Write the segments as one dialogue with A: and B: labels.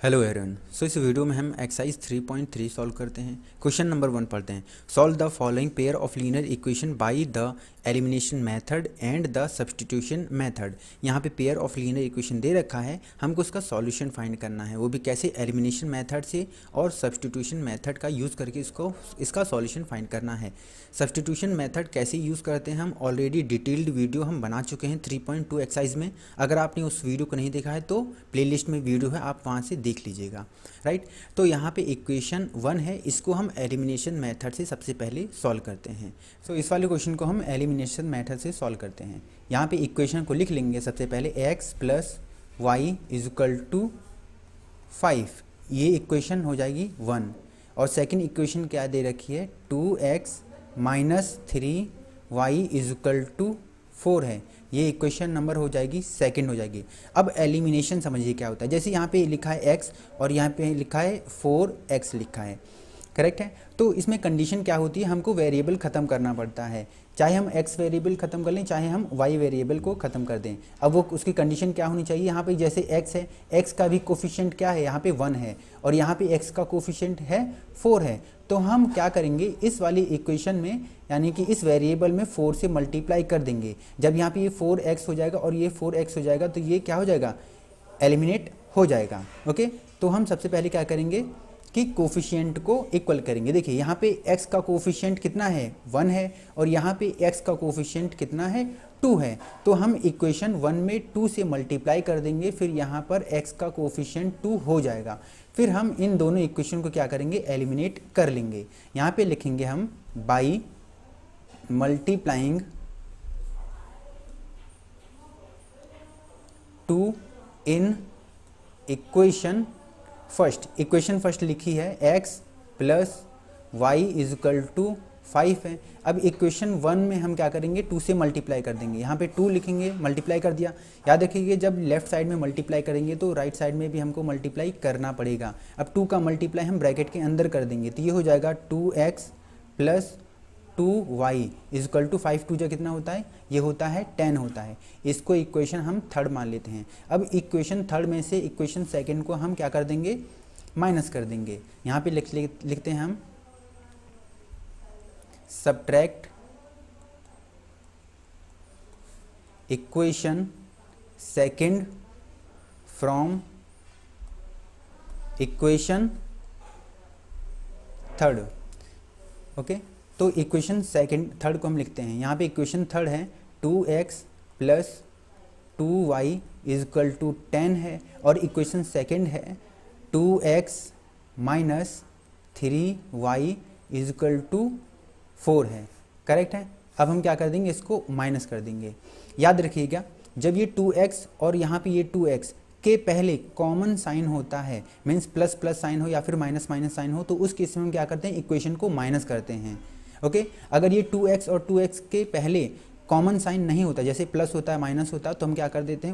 A: Hello एरन। इस video में हम एक्सरसाइज 3.3 सॉल्व करते हैं। क्वेश्चन नंबर 1 पढ़ते हैं। Solve the following pair of linear equation by the elimination method and the substitution method. यहाँ पे पेयर ऑफ लीनियर इक्वेशन दे रखा है, हमको उसका सॉल्यूशन फाइंड करना है, वो भी कैसे, एलिमिनेशन मेथड से और सब्स्टिट्यूशन मेथड का यूज़ करके इसका सॉल्यूशन फाइंड करना है। सब्स्टिट्यूशन मेथड कैसे यूज़ करते हैं हम ऑलरेडी डिटेल्ड वीडियो हम बना चुके हैं 3.2 एक्सरसाइज में। अगर आपने उस वीडियो को नहीं देखा है तो प्लेलिस्ट में वीडियो है, आप वहाँ से देख लीजिएगा। राइट, तो यहाँ पे इक्वेशन 1 है, इसको हम एलिमिनेशन मेथड से सबसे पहले सॉल्व करते हैं। सो इस वाले क्वेश्चन को हम एलिमिनेशन मेथड से सॉल्व करते हैं। यहाँ पे इक्वेशन को लिख लेंगे सबसे पहले x plus y is equal to 5, ये इक्वेशन हो जाएगी 1। और सेकंड इक्वेशन क्या दे रखी है, 2x minus 3y is equal to 4 है, ये इक्वेशन नंबर हो जाएगी सेकंड हो जाएगी। अब एलिमिनेशन समझिए क्या होता है। जैसे यहाँ पे लिखा है x और यहाँ पे लिखा है 4x लिखा है, करेक्ट है। तो इसमें कंडीशन क्या होती है, हमको वेरिएबल ख़त्म करना पड़ता है, चाहे हम x वेरिएबल ख़त्म कर लें चाहे हम y वेरिएबल को ख़त्म कर दें। अब वो उसकी कंडीशन क्या होनी चाहिए, यहाँ पे जैसे x है, x का भी कोफिशिएंट क्या है, यहाँ पे 1 है और यहाँ पे x का कोफिशिएंट है 4 है। तो हम क्या करेंगे, इस वाली इक्वेशन में यानी कि इस वेरिएबल में 4 से मल्टीप्लाई कर देंगे। जब यहाँ पे ये 4x हो जाएगा और ये 4x हो जाएगा तो ये क्या हो जाएगा, एलिमिनेट हो जाएगा। ओके, तो हम सबसे पहले क्या करेंगे कि कोफिशिएंट को इक्वल करेंगे। देखिए यहाँ पे x का कोफिशिएंट कितना है, 1 है और यहाँ पे x का कोफिशिएंट कितना है, 2 है। तो हम इक्वेशन 1 में 2 से मल्टीप्लाई कर देंगे, फिर यहाँ पर x का कोफिशिएंट 2 हो जाएगा। फिर हम इन दोनों इक्वेशन को क्या करेंगे, एलिमिनेट कर लेंगे। यहाँ पे लिखेंगे हम by multiplying 2 in equation first. Equation first लिखी है x plus y is equal to 5 है। अब इक्वेशन 1 में हम क्या करेंगे, 2 से मल्टीप्लाई कर देंगे। यहाँ पे 2 लिखेंगे, मल्टीप्लाई कर दिया। याद रखिए जब लेफ्ट साइड में मल्टीप्लाई करेंगे तो राइट साइड में भी हमको मल्टीप्लाई करना पड़ेगा। अब 2 का मल्टीप्लाई हम ब्रैकेट के अंदर कर देंगे तो ये हो जाएगा 2x plus 2y is equal to 5। 2 जो कितना होता है, ये होता है 10 होता है। इसको इक्वेशन हम थर्ड मान लेते हैं। अब इक्वेशन थर्ड में से इक्वेशन सेकंड को हम क्या कर देंगे, माइनस कर देंगे। यहाँ पे लिखते हैं हम subtract equation second from equation third. Okay, तो इक्वेशन सेकंड थर्ड को हम लिखते हैं। यहाँ पे इक्वेशन थर्ड है 2x plus 2y is equal to 10 है और इक्वेशन सेकंड है 2x minus 3y is equal to 4 है, करेक्ट है। अब हम क्या कर देंगे, इसको माइनस कर देंगे। याद रखिएगा जब ये 2x और यहाँ पे ये 2x के पहले कॉमन साइन होता है, मीन्स प्लस प्लस साइन हो या फिर माइनस माइनस साइन हो, तो उस केस में हम क्या करते हैं, इक्वेशन को माइनस करते हैं। ओके, अगर ये 2x और 2x के पहले कॉमन साइन नहीं होता, जैसे प्लस होता है माइनस होता है, तो हम क्या कर देते हैं,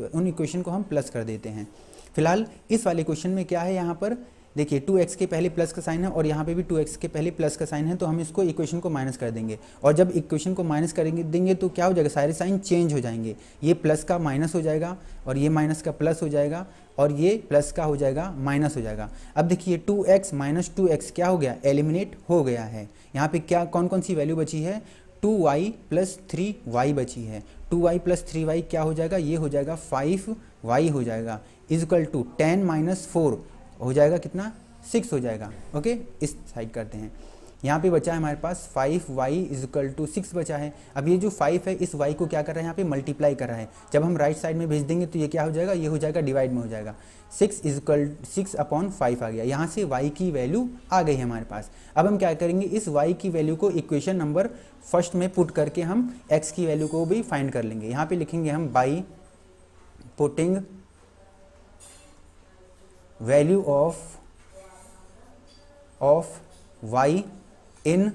A: उन इक्वेशन को हम प्लस कर देते हैं। फिलहाल इस वाले क्वेश्चन में क्या है, यहाँ पर देखिए 2x के पहले प्लस का साइन है और यहाँ पे भी 2x के पहले प्लस का साइन है, तो हम इसको इक्वेशन को माइनस कर देंगे। और जब इक्वेशन को माइनस करेंगे देंगे तो क्या हो जाएगा, सारे साइन चेंज हो जाएंगे। ये प्लस का माइनस हो जाएगा और ये माइनस का प्लस हो जाएगा और ये प्लस का हो जाएगा माइनस हो जाएगा। अब देखिए 2x माइनस 2x क्या हो गया, एलिमिनेट हो गया है। यहाँ पे क्या कौन कौन सी वैल्यू बची है, 2y प्लस 3y बची है। 2y प्लस 3y क्या हो जाएगा, ये हो जाएगा 5y हो जाएगा इज इक्वल टू 10 माइनस 4 हो जाएगा कितना, 6 हो जाएगा। ओके, इस साइड करते हैं। यहाँ पे बचा है हमारे पास 5y इज इक्वल टू 6 बचा है। अब ये जो 5 है इस y को क्या कर रहा है, यहाँ पे मल्टीप्लाई कर रहा है। जब हम राइट साइड में भेज देंगे तो ये क्या हो जाएगा, ये हो जाएगा डिवाइड में हो जाएगा। 6 इज इक्वल 6/5 आ गया। यहाँ से y की वैल्यू आ गई है हमारे पास। अब हम क्या करेंगे, इस y की वैल्यू को इक्वेशन नंबर फर्स्ट में पुट करके हम x की वैल्यू को भी फाइंड कर लेंगे। यहाँ पे लिखेंगे हम by putting value of y in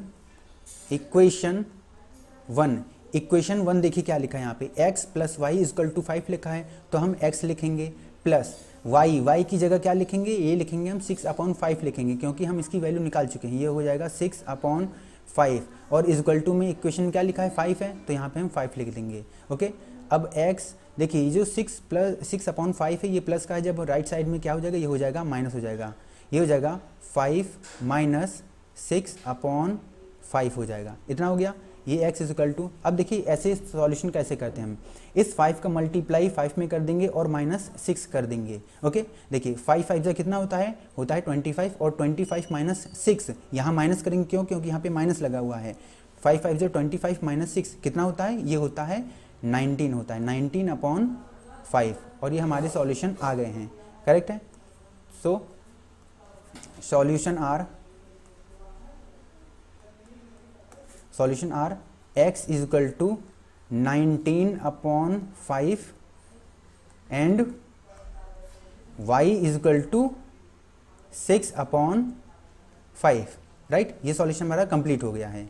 A: equation 1। Equation 1 देखिए क्या लिखा है यहाँ पे, x plus y is equal to 5 लिखा है, तो हम x लिखेंगे प्लस y की जगह क्या लिखेंगे, ये लिखेंगे हम 6/5 लिखेंगे, क्योंकि हम इसकी वैल्यू निकाल चुके हैं। ये हो जाएगा 6/5 और इजकल टू में इक्वेशन क्या लिखा है, 5 है, तो यहाँ पे हम 5 लिख देंगे। ओके, अब x देखिए ये जो 6/5 है ये प्लस का है, जब राइट साइड में क्या हो जाएगा, ये हो जाएगा माइनस हो जाएगा, ये हो जाएगा 5 माइनस 6/5 हो जाएगा, इतना हो गया। ये x इक्वल टू, अब देखिए ऐसे सॉल्यूशन कैसे करते हैं हम, इस 5 का मल्टीप्लाई 5 में कर देंगे और माइनस 6 कर देंगे। ओके देखिए 5 5 जा कितना होता है 25 और 25 माइनस 6 यहाँ माइनस करेंगे, क्यों, क्योंकि यहाँ पे माइनस लगा हुआ है। 5 5 जा 25 माइनस 6 कितना होता है, ये होता है 19 होता है, 19/5 और ये हमारे सॉल्यूशन आ गए हैं, करेक्ट है। So solution are x is equal to 19/5 and y is equal to 6/5, right. ये सॉल्यूशन हमारा कंप्लीट हो गया है।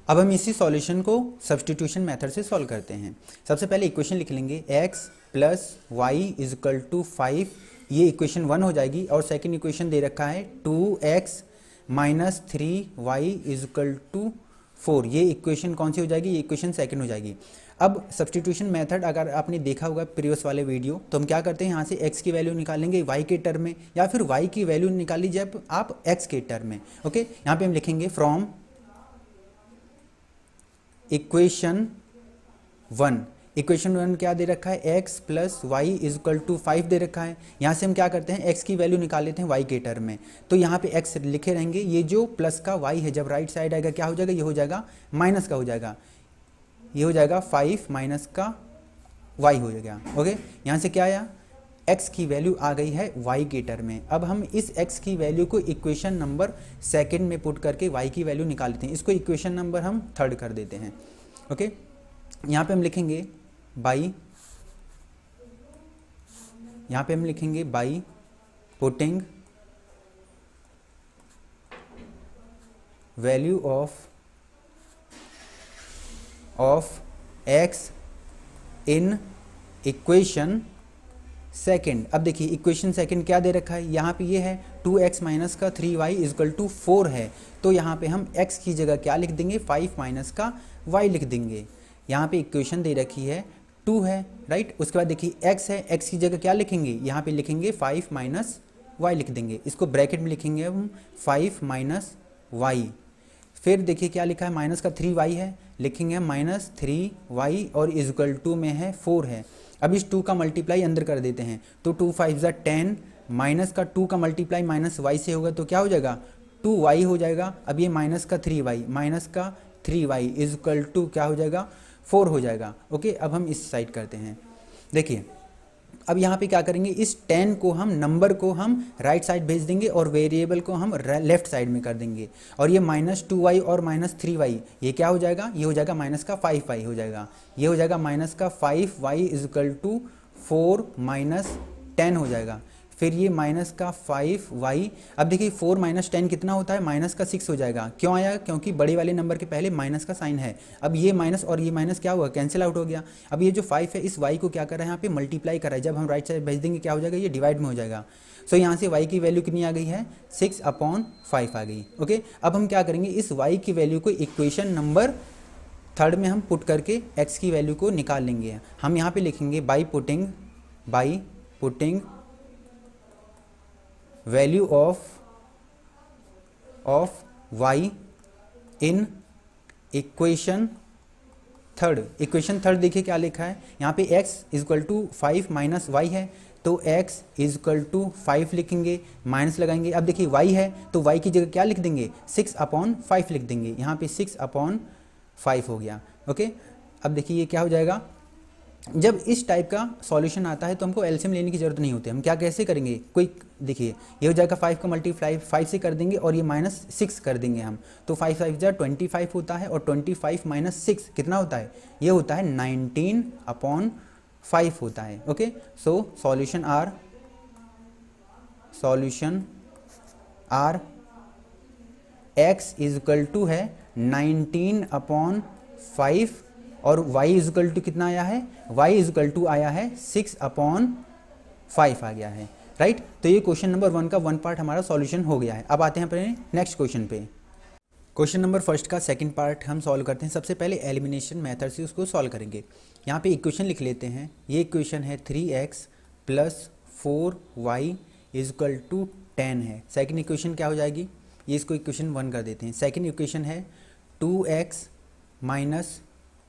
A: अब हम इसी सॉल्यूशन को सब्स्टिट्यूशन मेथड से सॉल्व करते हैं। सबसे पहले इक्वेशन लिख लेंगे x plus y is equal to 5, ये इक्वेशन 1 हो जाएगी। और सेकेंड इक्वेशन दे रखा है 2x minus 3y is equal to 4, ये इक्वेशन कौन सी हो जाएगी, ये इक्वेशन सेकंड हो जाएगी। अब सब्स्टिट्यूशन मेथड अगर आपने देखा होगा प्रीवियस वाले वीडियो, तो हम क्या करते हैं यहाँ से x की वैल्यू निकालेंगे y के टर्म में, या फिर y की वैल्यू निकाल लीजिए आप x के टर्म में। ओके यहाँ पे हम लिखेंगे फ्रॉम इक्वेशन 1, इक्वेशन 1 क्या दे रखा है, x plus y is equal to 5 दे रखा है। यहाँ से हम क्या करते हैं x की वैल्यू निकाल लेते हैं y के टर्म में, तो यहाँ पे x लिखे रहेंगे, ये जो प्लस का y है जब राइट साइड आएगा क्या हो जाएगा, ये हो जाएगा माइनस का हो जाएगा, ये हो जाएगा 5 माइनस का y हो जाएगा। ओके यहाँ से क्या आया, x की वैल्यू आ गई है y के टर्म में। अब हम इस x की वैल्यू को इक्वेशन नंबर सेकंड में पुट करके y की वैल्यू निकाल लेते हैं, इसको इक्वेशन नंबर हम थर्ड कर देते हैं। ओके यहाँ पे हम लिखेंगे बाई, यहाँ पे हम लिखेंगे by putting value of x in equation second. अब देखिए इक्वेशन सेकेंड क्या दे रखा है, यहाँ पे ये है 2x माइनस का 3y इज इक्वल टू 4 है, तो यहाँ पे हम x की जगह क्या लिख देंगे, 5 माइनस का y लिख देंगे। यहाँ पे इक्वेशन दे रखी है 2 है, राइट। उसके बाद देखिए x है, x की जगह क्या लिखेंगे, यहाँ पे लिखेंगे 5 माइनस y लिख देंगे, इसको ब्रैकेट में लिखेंगे हम 5 माइनस y। फिर देखिए क्या लिखा है, माइनस का 3y है, लिखेंगे माइनस 3y और इज इक्वल टू में है 4 है। अब इस 2 का मल्टीप्लाई अंदर कर देते हैं, तो 2 5 ज़ा 10, माइनस का 2 का मल्टीप्लाई माइनस y से होगा तो क्या हो जाएगा 2y हो जाएगा। अब ये माइनस का 3y, माइनस का 3y इज इक्वल टू क्या हो जाएगा 4 हो जाएगा। ओके अब हम इस साइड करते हैं, देखिए अब यहाँ पे क्या करेंगे, इस 10 को हम नंबर को हम राइट साइड भेज देंगे और वेरिएबल को हम लेफ्ट साइड में कर देंगे। और ये माइनस 2y और माइनस 3y ये क्या हो जाएगा, ये हो जाएगा माइनस का 5y हो जाएगा, ये हो जाएगा माइनस का 5y is equal to 4 minus 10 हो जाएगा। फिर ये माइनस का 5y, अब देखिए 4 माइनस 10 कितना होता है, माइनस का 6 हो जाएगा। क्यों आया, क्योंकि बड़े वाले नंबर के पहले माइनस का साइन है। अब ये माइनस और ये माइनस क्या हुआ, कैंसिल आउट हो गया। अब ये जो 5 है इस y को क्या कर रहा है, यहाँ पे मल्टीप्लाई कर रहा है, जब हम राइट साइड भेज देंगे क्या हो जाएगा, ये डिवाइड में हो जाएगा। सो यहाँ से y की वैल्यू कितनी आ गई है, 6/5 आ गई। ओके अब हम क्या करेंगे, इस y की वैल्यू को इक्वेशन नंबर थर्ड में हम पुट करके x की वैल्यू को निकाल लेंगे। हम यहाँ पे लिखेंगे by putting value of y in equation third. Equation third देखिए क्या लिखा है, यहाँ पे x is equal to 5 minus y है, तो x इज इक्वल टू 5 लिखेंगे, माइनस लगाएंगे। अब देखिए y है तो y की जगह क्या लिख देंगे, 6/5 लिख देंगे, यहाँ पे 6/5 हो गया। ओके अब देखिए ये क्या हो जाएगा, जब इस टाइप का सॉल्यूशन आता है तो हमको एलसीएम लेने की जरूरत नहीं होती। हम क्या कैसे करेंगे, कोई देखिए ये हो जाएगा 5 का मल्टीप्लाई 5 से कर देंगे और ये माइनस 6 कर देंगे हम, तो 5 5 जा 25 होता है और 25 माइनस 6 कितना होता है, ये होता है 19/5 होता है। Okay so solution are x is equal to है 19/5 और y इज इक्वल टू कितना आया है, y इज इक्वल टू आया है 6/5 आ गया है, राइट। तो ये क्वेश्चन नंबर 1 का 1 पार्ट हमारा सॉल्यूशन हो गया है। अब आते हैं अपने नेक्स्ट क्वेश्चन पे। क्वेश्चन नंबर फर्स्ट का सेकंड पार्ट हम सॉल्व करते हैं। सबसे पहले एलिमिनेशन मेथड से उसको सॉल्व करेंगे। यहाँ पे इक्वेशन लिख लेते हैं। ये इक्वेशन है 3x plus 4y is equal to 10 है। सेकंड इक्वेशन क्या हो जाएगी, ये इसको इक्वेशन 1 कर देते हैं। सेकंड इक्वेशन है 2x minus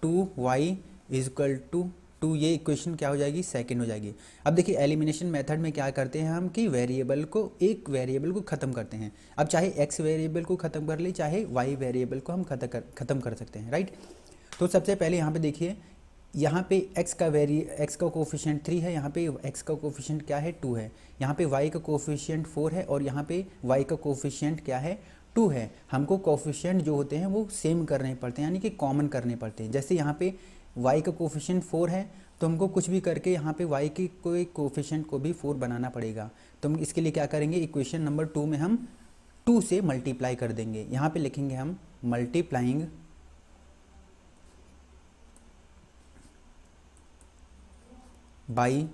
A: 2y is equal to 2, ये इक्वेशन क्या हो जाएगी, सेकंड हो जाएगी। अब देखिए एलिमिनेशन मेथड में क्या करते हैं हम कि वेरिएबल को, एक वेरिएबल को ख़त्म करते हैं। अब चाहे x वेरिएबल को ख़त्म कर ले, चाहे y वेरिएबल को हम ख़त्म कर सकते हैं, राइट। तो सबसे पहले यहाँ पे देखिए, यहाँ पे x का कोफिशिएंट 3 है, यहाँ पे x का कोफिशिएंट क्या है, 2 है। यहाँ पे y का कोफिशिएंट 4 है और यहाँ पे y का कोफिशिएंट क्या है, 2 है। हमको कोफिशिएंट जो होते हैं वो सेम करने पड़ते हैं, यानी कि कॉमन करने पड़ते हैं। जैसे यहाँ पे y का कोफिशिएंट 4 है तो हमको कुछ भी करके यहाँ पे y के कोई कोफिशिएंट को भी 4 बनाना पड़ेगा। तो हम इसके लिए क्या करेंगे, इक्वेशन नंबर 2 में हम 2 से मल्टीप्लाई कर देंगे। यहाँ पे लिखेंगे हम multiplying by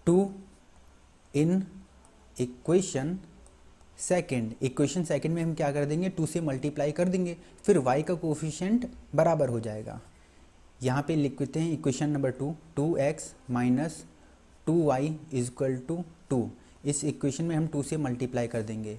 A: 2 in equation second. Equation second में हम क्या कर देंगे, 2 से मल्टीप्लाई कर देंगे, फिर y का कोफिशिएंट बराबर हो जाएगा। यहाँ पे लिखते हैं equation number 2, 2x minus 2y is equal to 2। इस इक्वेशन में हम 2 से मल्टीप्लाई कर देंगे,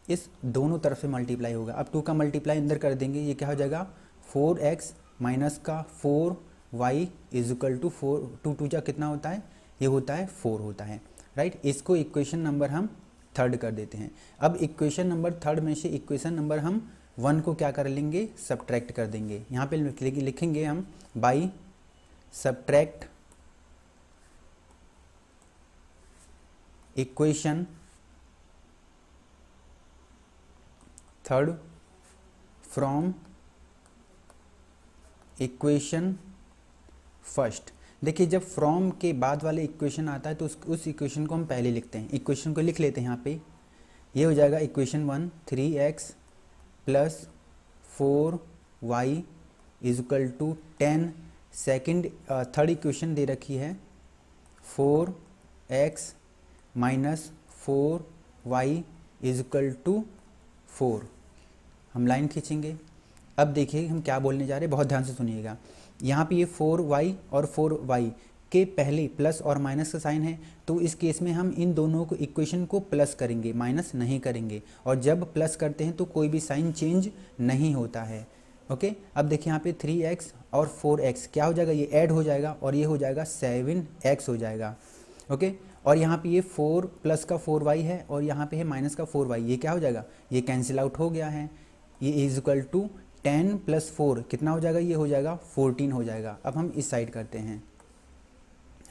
A: इस दोनों तरफ से मल्टीप्लाई होगा। अब 2 का मल्टीप्लाई अंदर कर देंगे, ये क्या हो जाएगा 4x माइनस का 4y इज इक्वल टू 4, 2 2 जा कितना होता है, ये होता है 4 होता है, राइट। इसको इक्वेशन नंबर हम थर्ड कर देते हैं। अब इक्वेशन नंबर थर्ड में से इक्वेशन नंबर हम 1 को क्या कर लेंगे, सब्ट्रैक्ट कर देंगे। यहाँ पे लिखेंगे हम by subtract equation third from equation first. देखिए जब फ्रॉम के बाद वाले इक्वेशन आता है तो उस इक्वेशन को हम पहले लिखते हैं। इक्वेशन को लिख लेते हैं यहाँ पे, ये हो जाएगा equation 1 3x plus 4y is equal to 10। Second third equation दे रखी है 4x minus 4y is equal to 4। हम लाइन खींचेंगे। अब देखिए हम क्या बोलने जा रहे हैं, बहुत ध्यान से सुनिएगा। यहाँ पे ये 4y और 4y के पहले प्लस और माइनस का साइन है, तो इस केस में हम इन दोनों को इक्वेशन को प्लस करेंगे, माइनस नहीं करेंगे। और जब प्लस करते हैं तो कोई भी साइन चेंज नहीं होता है, ओके। अब देखिए यहाँ पे 3x और 4x क्या हो जाएगा, ये ऐड हो जाएगा और ये हो जाएगा 7x हो जाएगा, ओके। और यहाँ पे ये 4 प्लस का 4y है और यहाँ पे है माइनस का 4y, ये क्या हो जाएगा, ये कैंसिल आउट हो गया है। ये इज इक्वल टू 10 प्लस 4 कितना हो जाएगा, ये हो जाएगा 14 हो जाएगा। अब हम इस साइड करते हैं।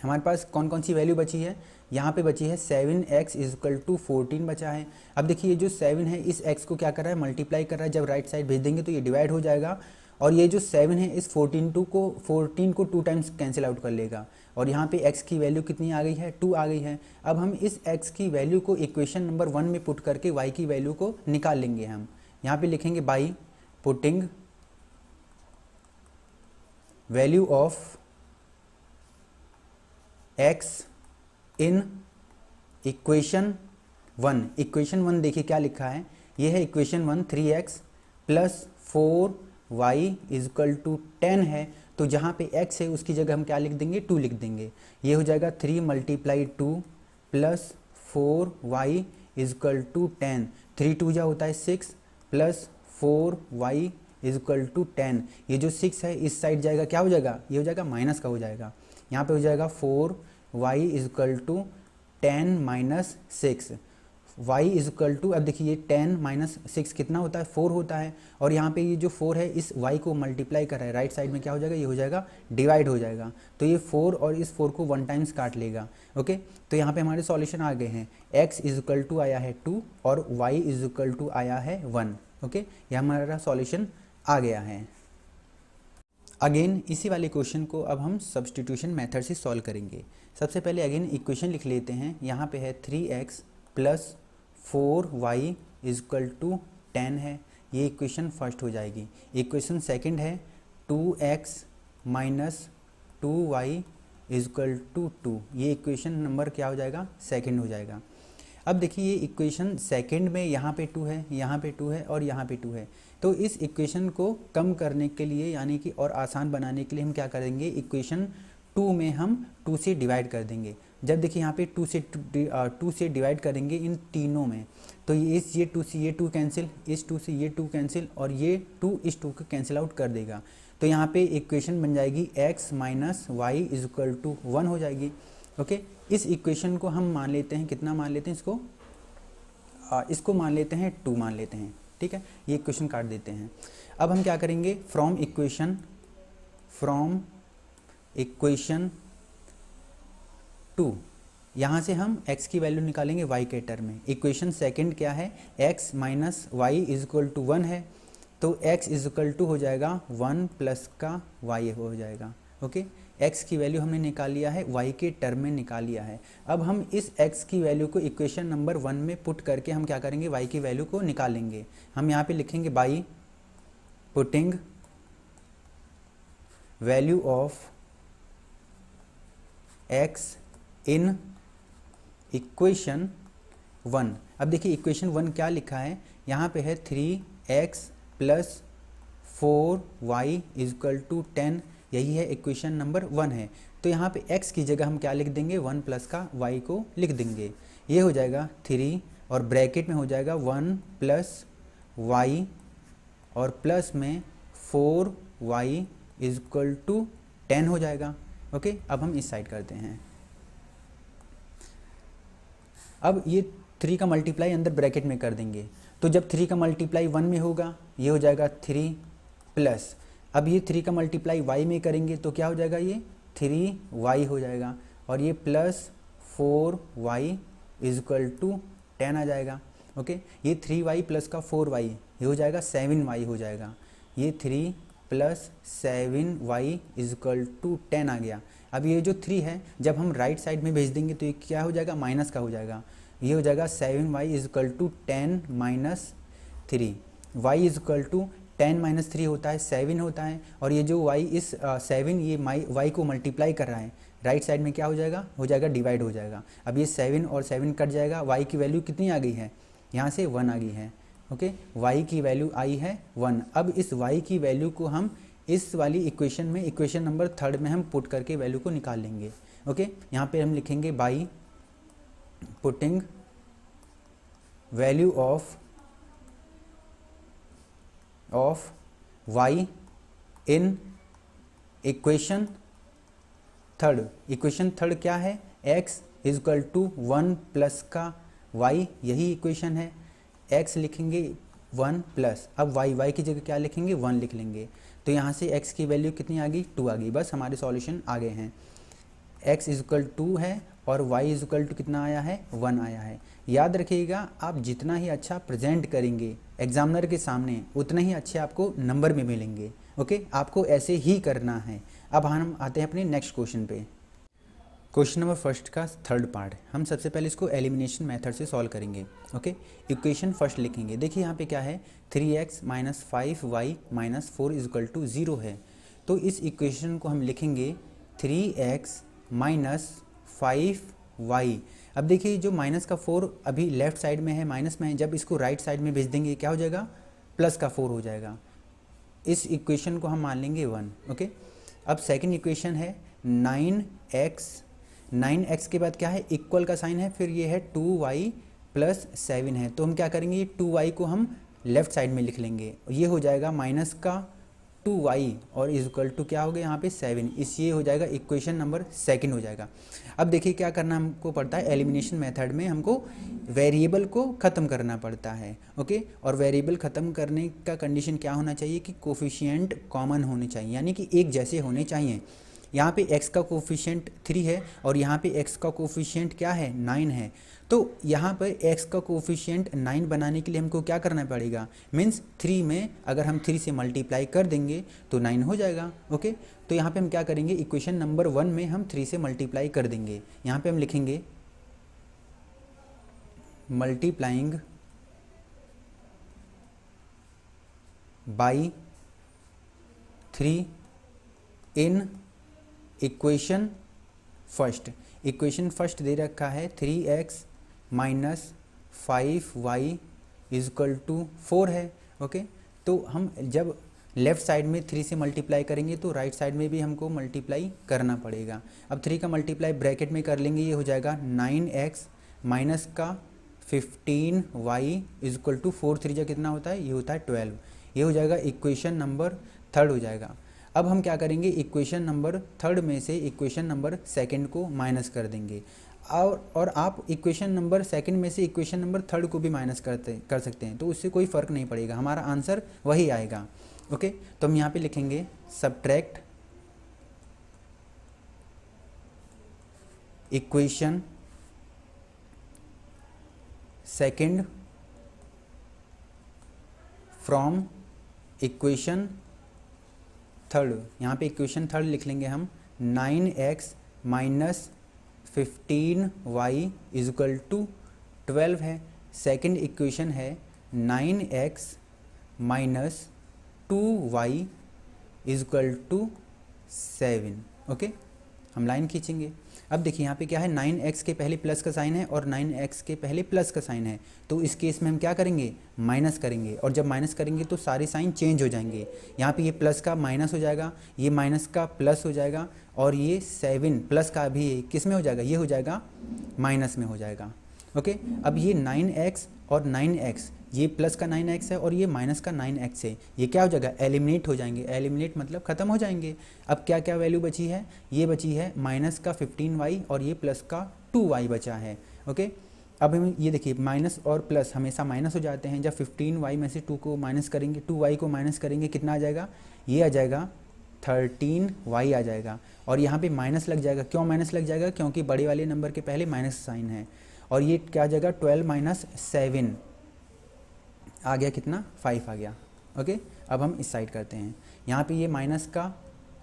A: हमारे पास कौन कौन सी वैल्यू बची है, यहाँ पे बची है 7x इज इक्वल टू 14 बचा है। अब देखिए ये जो 7 है इस x को क्या कर रहा है, मल्टीप्लाई कर रहा है। जब राइट साइड भेज देंगे तो ये डिवाइड हो जाएगा और ये जो 7 है इस 14 को 2 टाइम्स कैंसिल आउट कर लेगा। और यहाँ पे x की वैल्यू कितनी आ गई है, 2 आ गई है। अब हम इस x की वैल्यू को इक्वेशन नंबर 1 में पुट करके y की वैल्यू को निकाल लेंगे। हम यहाँ पे लिखेंगे by putting value of x in equation 1। Equation 1 देखिए क्या लिखा है, ये है equation 1 3x plus 4y is equal to 10 है। तो जहाँ पे x है उसकी जगह हम क्या लिख देंगे, 2 लिख देंगे। ये हो जाएगा 3 multiply 2 plus 4y is equal to 10। 3 2 जा होता है 6 plus 4y is equal to 10। ये जो 6 है इस साइड जाएगा, क्या हो जाएगा, ये हो जाएगा माइनस का हो जाएगा। यहाँ पे हो जाएगा 4y is equal to 10 minus 6, y is equal to, अब देखिए ये 10 माइनस 6 कितना होता है, 4 होता है। और यहाँ पे ये जो 4 है इस y को मल्टीप्लाई कर रहा है, राइट साइड में क्या हो जाएगा, ये हो जाएगा डिवाइड हो जाएगा। तो ये 4 और इस 4 को 1 टाइम्स काट लेगा, ओके। तो यहाँ पे हमारे सॉल्यूशन आ गए हैं, x इज इक्वल टू आया है 2 और y इज इक्वल टू आया है 1, ओके। ये हमारा सॉल्यूशन आ गया है। अगेन इसी वाले क्वेश्चन को अब हम सब्स्टिट्यूशन मेथड से सॉल्व करेंगे। सबसे पहले अगेन इक्वेशन लिख लेते हैं। यहाँ पे है 3x plus 4y is equal to 10 है, ये इक्वेशन फर्स्ट हो जाएगी। इक्वेशन सेकंड है 2x minus 2y is equal to 2, ये इक्वेशन नंबर क्या हो जाएगा, सेकंड हो जाएगा। अब देखिए ये इक्वेशन सेकंड में यहाँ पे 2 है, यहाँ पे 2 है और यहाँ पे 2 है। तो इस इक्वेशन को कम करने के लिए यानी कि और आसान बनाने के लिए हम क्या करेंगे, इक्वेशन 2 में हम 2 से डिवाइड कर देंगे। जब देखिए यहाँ पे 2 से डिवाइड करेंगे इन तीनों में, तो ये 2 से ये 2 कैंसिल, इस 2 से ये 2 कैंसिल और ये 2 इस 2 को कैंसिल आउट कर देगा। तो यहाँ पे इक्वेशन बन जाएगी x minus y is equal to 1 हो जाएगी। ओके, इस इक्वेशन को हम मान लेते हैं, कितना मान लेते हैं इसको मान लेते हैं 2 मान लेते हैं, ठीक है। ये इक्वेशन काट देते हैं। अब हम क्या करेंगे, फ्रॉम इक्वेशन 2 यहाँ से हम x की वैल्यू निकालेंगे y के टर्म में। इक्वेशन सेकंड क्या है, x minus y is equal to 1 है, तो x इज इक्वल टू हो जाएगा 1 प्लस का y हो जाएगा। ओके, x की वैल्यू हमने निकाल लिया है, y के टर्म में निकाल लिया है। अब हम इस x की वैल्यू को इक्वेशन नंबर 1 में पुट करके हम क्या करेंगे, y की वैल्यू को निकालेंगे। हम यहाँ पे लिखेंगे by putting value of x in equation 1। अब देखिए इक्वेशन 1 क्या लिखा है, यहाँ पे है 3x plus 4y is equal to 10, यही है इक्वेशन नंबर 1 है। तो यहाँ पे x की जगह हम क्या लिख देंगे, 1 प्लस का y को लिख देंगे। ये हो जाएगा 3 और ब्रैकेट में हो जाएगा 1 प्लस y और प्लस में 4y इज इक्वल टू 10 हो जाएगा। ओके, अब हम इस साइड करते हैं। अब ये 3 का मल्टीप्लाई अंदर ब्रैकेट में कर देंगे, तो जब 3 का मल्टीप्लाई 1 में होगा ये हो जाएगा 3 प्लस, अब ये 3 का मल्टीप्लाई y में करेंगे तो क्या हो जाएगा, ये 3y हो जाएगा और ये plus 4y is equal to 10 आ जाएगा। ओके, ये 3y प्लस का 4y ये हो जाएगा 7y हो जाएगा। ये 3 plus 7y is equal to 10 आ गया। अब ये जो 3 है जब हम राइट साइड में भेज देंगे तो ये क्या हो जाएगा, माइनस का हो जाएगा। ये हो जाएगा 7y is equal to 10 minus 3, y is equal to 10 minus 3 होता है 7 होता है, और ये जो y इस 7 ये y को मल्टीप्लाई कर रहा है, राइट साइड में क्या हो जाएगा डिवाइड हो जाएगा। अब ये 7 और 7 कट जाएगा, y की वैल्यू कितनी आ गई है, यहाँ से 1 आ गई है। ओके, y की वैल्यू आई है 1। अब इस y की वैल्यू को हम इस वाली इक्वेशन में, इक्वेशन नंबर 3 में हम पुट करके वैल्यू को निकाल लेंगे। ओके, यहाँ पे हम लिखेंगे by putting value of y in equation 3। Equation 3 क्या है, x is equal to 1 plus का y, यही इक्वेशन है। x लिखेंगे 1 प्लस, अब y की जगह क्या लिखेंगे, 1 लिख लेंगे। तो यहाँ से x की वैल्यू कितनी आ गई, 2 आ गई। बस हमारे सॉल्यूशन आ गए हैं। x इज इक्वल 2 है और y इज इक्वल टू कितना आया है, 1 आया है। याद रखिएगा, आप जितना ही अच्छा प्रेजेंट करेंगे एग्जामिनर के सामने उतना ही अच्छे आपको नंबर में मिलेंगे। ओके, आपको ऐसे ही करना है। अब हम आते हैं अपने नेक्स्ट क्वेश्चन पे। क्वेश्चन नंबर फर्स्ट का थर्ड पार्ट, हम सबसे पहले इसको एलिमिनेशन मेथड से सॉल्व करेंगे। ओके, इक्वेशन फर्स्ट लिखेंगे। देखिए यहाँ पे क्या है, 3x minus 5y minus 4 is equal to 0 है। तो इस इक्वेशन को हम लिखेंगे 3x माइनस 5y। अब देखिए जो माइनस का 4 अभी लेफ्ट साइड में है, माइनस में है, जब इसको राइट साइड में भेज देंगे क्या हो जाएगा, प्लस का 4 हो जाएगा। इस इक्वेशन को हम मान लेंगे 1। ओके, अब सेकेंड इक्वेशन है 9x के बाद क्या है, इक्वल का साइन है, फिर ये है 2y प्लस 7 है। तो हम क्या करेंगे, 2y को हम लेफ्ट साइड में लिख लेंगे, ये हो जाएगा माइनस का 2y और इज इक्वल टू क्या हो गया यहाँ पे 7। इस ये हो जाएगा इक्वेशन नंबर सेकंड हो जाएगा। अब देखिए क्या करना हमको पड़ता है, एलिमिनेशन मेथड में हमको वेरिएबल को ख़त्म करना पड़ता है। ओके, और वेरिएबल ख़त्म करने का कंडीशन क्या होना चाहिए कि कोफिशिएंट कॉमन होने चाहिए, यानी कि एक जैसे होने चाहिए। यहाँ पे x का कोफिशिएंट 3 है और यहाँ पे x का कोफिशिएंट क्या है, 9 है। तो यहाँ पर x का कोफिशिएंट 9 बनाने के लिए हमको क्या करना पड़ेगा, मीन्स 3 में अगर हम 3 से मल्टीप्लाई कर देंगे तो 9 हो जाएगा। ओके, तो यहाँ पे हम क्या करेंगे, इक्वेशन नंबर 1 में हम 3 से मल्टीप्लाई कर देंगे। यहाँ पे हम लिखेंगे multiplying by 3 in equation first. Equation first दे रखा है 3x minus 5y is equal to 4 है। ओके, तो हम जब लेफ़्ट साइड में 3 से मल्टीप्लाई करेंगे तो राइट साइड में भी हमको मल्टीप्लाई करना पड़ेगा। अब 3 का मल्टीप्लाई ब्रैकेट में कर लेंगे, ये हो जाएगा 9x माइनस का 15y इजकल टू 4 3 जा कितना होता है, ये होता है 12। ये हो जाएगा इक्वेशन नंबर 3 हो जाएगा। अब हम क्या करेंगे, इक्वेशन नंबर 3 में से इक्वेशन नंबर 2 को माइनस कर देंगे और आप इक्वेशन नंबर 2 में से इक्वेशन नंबर 3 को भी माइनस कर सकते हैं, तो उससे कोई फ़र्क नहीं पड़ेगा, हमारा आंसर वही आएगा। ओके, तो हम यहाँ पे लिखेंगे सब्ट्रैक्ट इक्वेशन 2 फ्रॉम इक्वेशन 3। यहाँ पे इक्वेशन 3 लिख लेंगे हम 9x minus 15y is equal to 12 है। सेकंड इक्वेशन है 9x minus 2y is equal to 7। Okay, हम लाइन खींचेंगे। अब देखिए यहाँ पे क्या है, 9x के पहले प्लस का साइन है और 9x के पहले प्लस का साइन है, तो इस केस में हम क्या करेंगे, माइनस करेंगे, और जब माइनस करेंगे तो सारे साइन चेंज हो जाएंगे। यहाँ पे ये प्लस का माइनस हो जाएगा, ये माइनस का प्लस हो जाएगा, और ये 7 प्लस का भी किस में हो जाएगा, ये हो जाएगा माइनस में हो जाएगा। ओके, अब ये 9x और 9x, ये प्लस का 9x है और ये माइनस का 9x है, ये क्या हो जाएगा, एलिमिनेट हो जाएंगे। एलिमिनेट मतलब ख़त्म हो जाएंगे। अब क्या क्या वैल्यू बची है, ये बची है माइनस का 15y और ये प्लस का 2y बचा है। ओके, अब हम ये देखिए माइनस और प्लस हमेशा माइनस हो जाते हैं। जब 15y में से 2 को माइनस करेंगे, 2y को माइनस करेंगे, कितना आ जाएगा, ये आ जाएगा 13y आ जाएगा, और यहाँ पे माइनस लग जाएगा। क्यों माइनस लग जाएगा, क्योंकि बड़े वाले नंबर के पहले माइनस साइन है, और ये क्या आ जाएगा 12 माइनस 7 आ गया, कितना 5 आ गया। ओके, अब हम इस साइड करते हैं। यहाँ पे ये माइनस का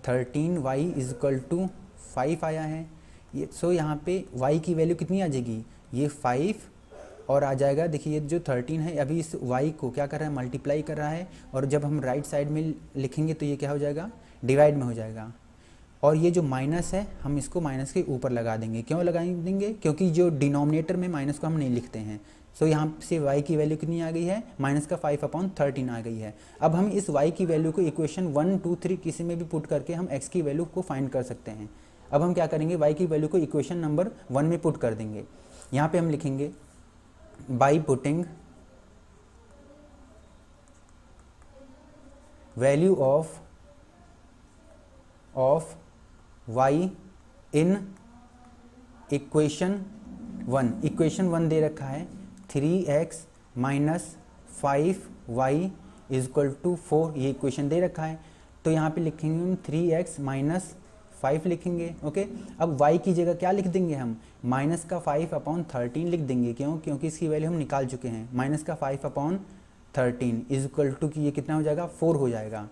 A: 13y इजकल टू 5 आया है, ये सो यहाँ पे y की वैल्यू कितनी आ जाएगी, ये 5 और आ जाएगा। देखिए ये जो 13 है अभी इस y को क्या कर रहा है, मल्टीप्लाई कर रहा है, और जब हम राइट साइड में लिखेंगे तो ये क्या हो जाएगा, डिवाइड में हो जाएगा। और ये जो माइनस है हम इसको माइनस के ऊपर लगा देंगे। क्यों लगा देंगे, क्योंकि जो डिनोमिनेटर में माइनस को हम नहीं लिखते हैं। सो यहाँ से y की वैल्यू कितनी आ गई है, माइनस का 5/13 आ गई है। अब हम इस y की वैल्यू को इक्वेशन 1 2 3 किसी में भी पुट करके हम x की वैल्यू को फाइंड कर सकते हैं। अब हम क्या करेंगे, y की वैल्यू को इक्वेशन नंबर 1 में पुट कर देंगे। यहाँ पे हम लिखेंगे by putting value of y in equation 1। Equation 1 दे रखा है 3x minus 5y equal to 4, ये इक्वेशन दे रखा है। तो यहाँ पे लिखेंगे हम 3x माइनस 5 लिखेंगे। ओके, अब y की जगह क्या लिख देंगे हम, माइनस का 5/13 लिख देंगे। क्यों, क्योंकि इसकी वैल्यू हम निकाल चुके हैं। माइनस का 5/13 इजक्वल टू की ये कितना हो जाएगा, 4 हो जाएगा।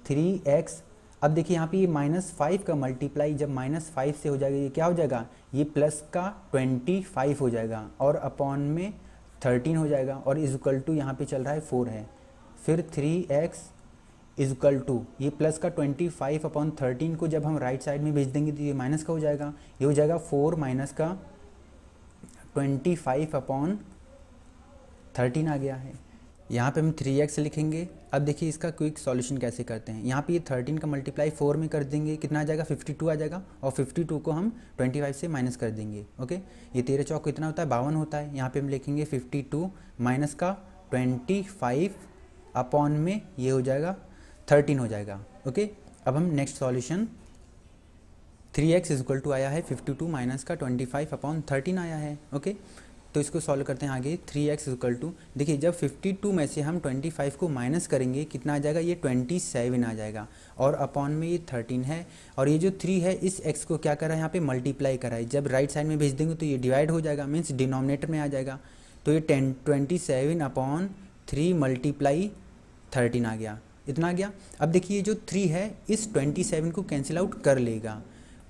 A: 3x, अब देखिए यहाँ पे ये -5 का मल्टीप्लाई जब -5 से हो जाएगा, ये क्या हो जाएगा, ये प्लस का 25 हो जाएगा, और अपॉन में 13 हो जाएगा, और इजक्वल टू यहाँ पे चल रहा है 4 है। फिर 3x इजक्वल टू ये प्लस का 25/13 को जब हम राइट साइड में भेज देंगे तो ये माइनस का हो जाएगा। ये हो जाएगा 4 माइनस का 25/13 आ गया है। यहाँ पे हम 3x लिखेंगे। अब देखिए इसका क्विक सॉल्यूशन कैसे करते हैं। यहाँ पे ये 13 का मल्टीप्लाई 4 में कर देंगे, कितना आ जाएगा, 52 आ जाएगा, और 52 को हम 25 से माइनस कर देंगे। ओके, ये 13 चौक कितना होता है, 52 होता है। यहाँ पे हम लिखेंगे 52 माइनस का 25 अपॉन में ये हो जाएगा 13 हो जाएगा। ओके, अब हम next solution 3x equal to आया है 52 माइनस का 25/13 आया है। ओके, तो इसको सॉल्व करते हैं आगे। 3x इक्वल टू, देखिए जब 52 में से हम 25 को माइनस करेंगे कितना आ जाएगा, ये 27 आ जाएगा, और अपॉन में ये 13 है, और ये जो 3 है इस x को क्या करा है, यहाँ पे मल्टीप्लाई करा है। जब राइट साइड में भेज देंगे तो ये डिवाइड हो जाएगा, मीन्स डिनोमिनेटर में आ जाएगा। तो ये 27/3 मल्टीप्लाई 13 आ गया, इतना आ गया। अब देखिए जो 3 है इस 27 को कैंसिल आउट कर लेगा,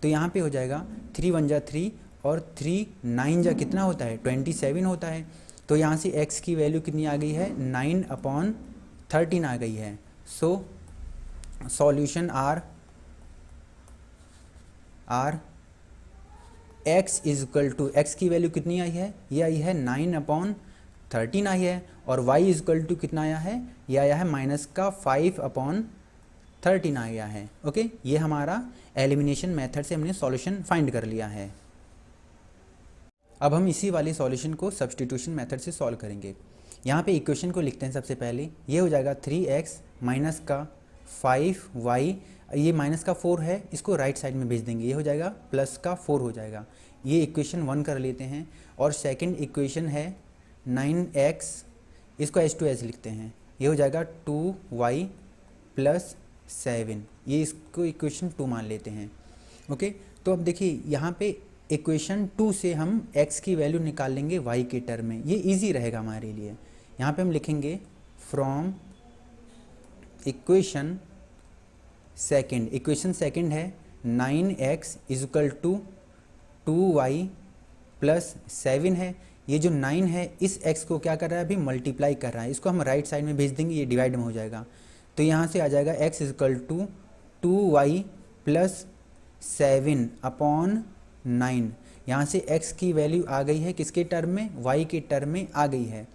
A: तो यहाँ पे हो जाएगा 3 1 जा 3 और 3 9 जा कितना होता है, 27 होता है। तो यहाँ से x की वैल्यू कितनी आ गई है, 9/13 आ गई है। So solution are x is equal to, x की वैल्यू कितनी आई है, ये आई है 9/13 आई है, और y इज इक्वल टू कितना आया है, ये आया है -5/13 आया है। ओके, ये हमारा एलिमिनेशन मेथड से हमने सॉल्यूशन फाइंड कर लिया है। अब हम इसी वाले सॉल्यूशन को सब्स्टिट्यूशन मेथड से सॉल्व करेंगे। यहाँ पे इक्वेशन को लिखते हैं सबसे पहले, ये हो जाएगा 3x माइनस का 5y, ये माइनस का 4 है, इसको राइट साइड में भेज देंगे, ये हो जाएगा प्लस का 4 हो जाएगा। ये इक्वेशन 1 कर लेते हैं, और सेकंड इक्वेशन है 9x, इसको h2h लिखते हैं, ये हो जाएगा 2y प्लस 7, ये इसको इक्वेशन 2 मान लेते हैं। ओके, तो अब देखिए यहाँ पे इक्वेशन 2 से हम x की वैल्यू निकाल लेंगे y के टर्म में, ये इजी रहेगा हमारे लिए। यहाँ पे हम लिखेंगे फ्रॉम इक्वेशन सेकंड है 9x is equal to 2y plus 7 है। ये जो 9 है इस x को क्या कर रहा है, अभी मल्टीप्लाई कर रहा है, इसको हम राइट साइड में भेज देंगे, ये डिवाइड में हो जाएगा। तो यहाँ से आ जाएगा x is equal to 2y plus 7/9। यहाँ से x की वैल्यू आ गई है किसके टर्म में, y के टर्म में आ गई है।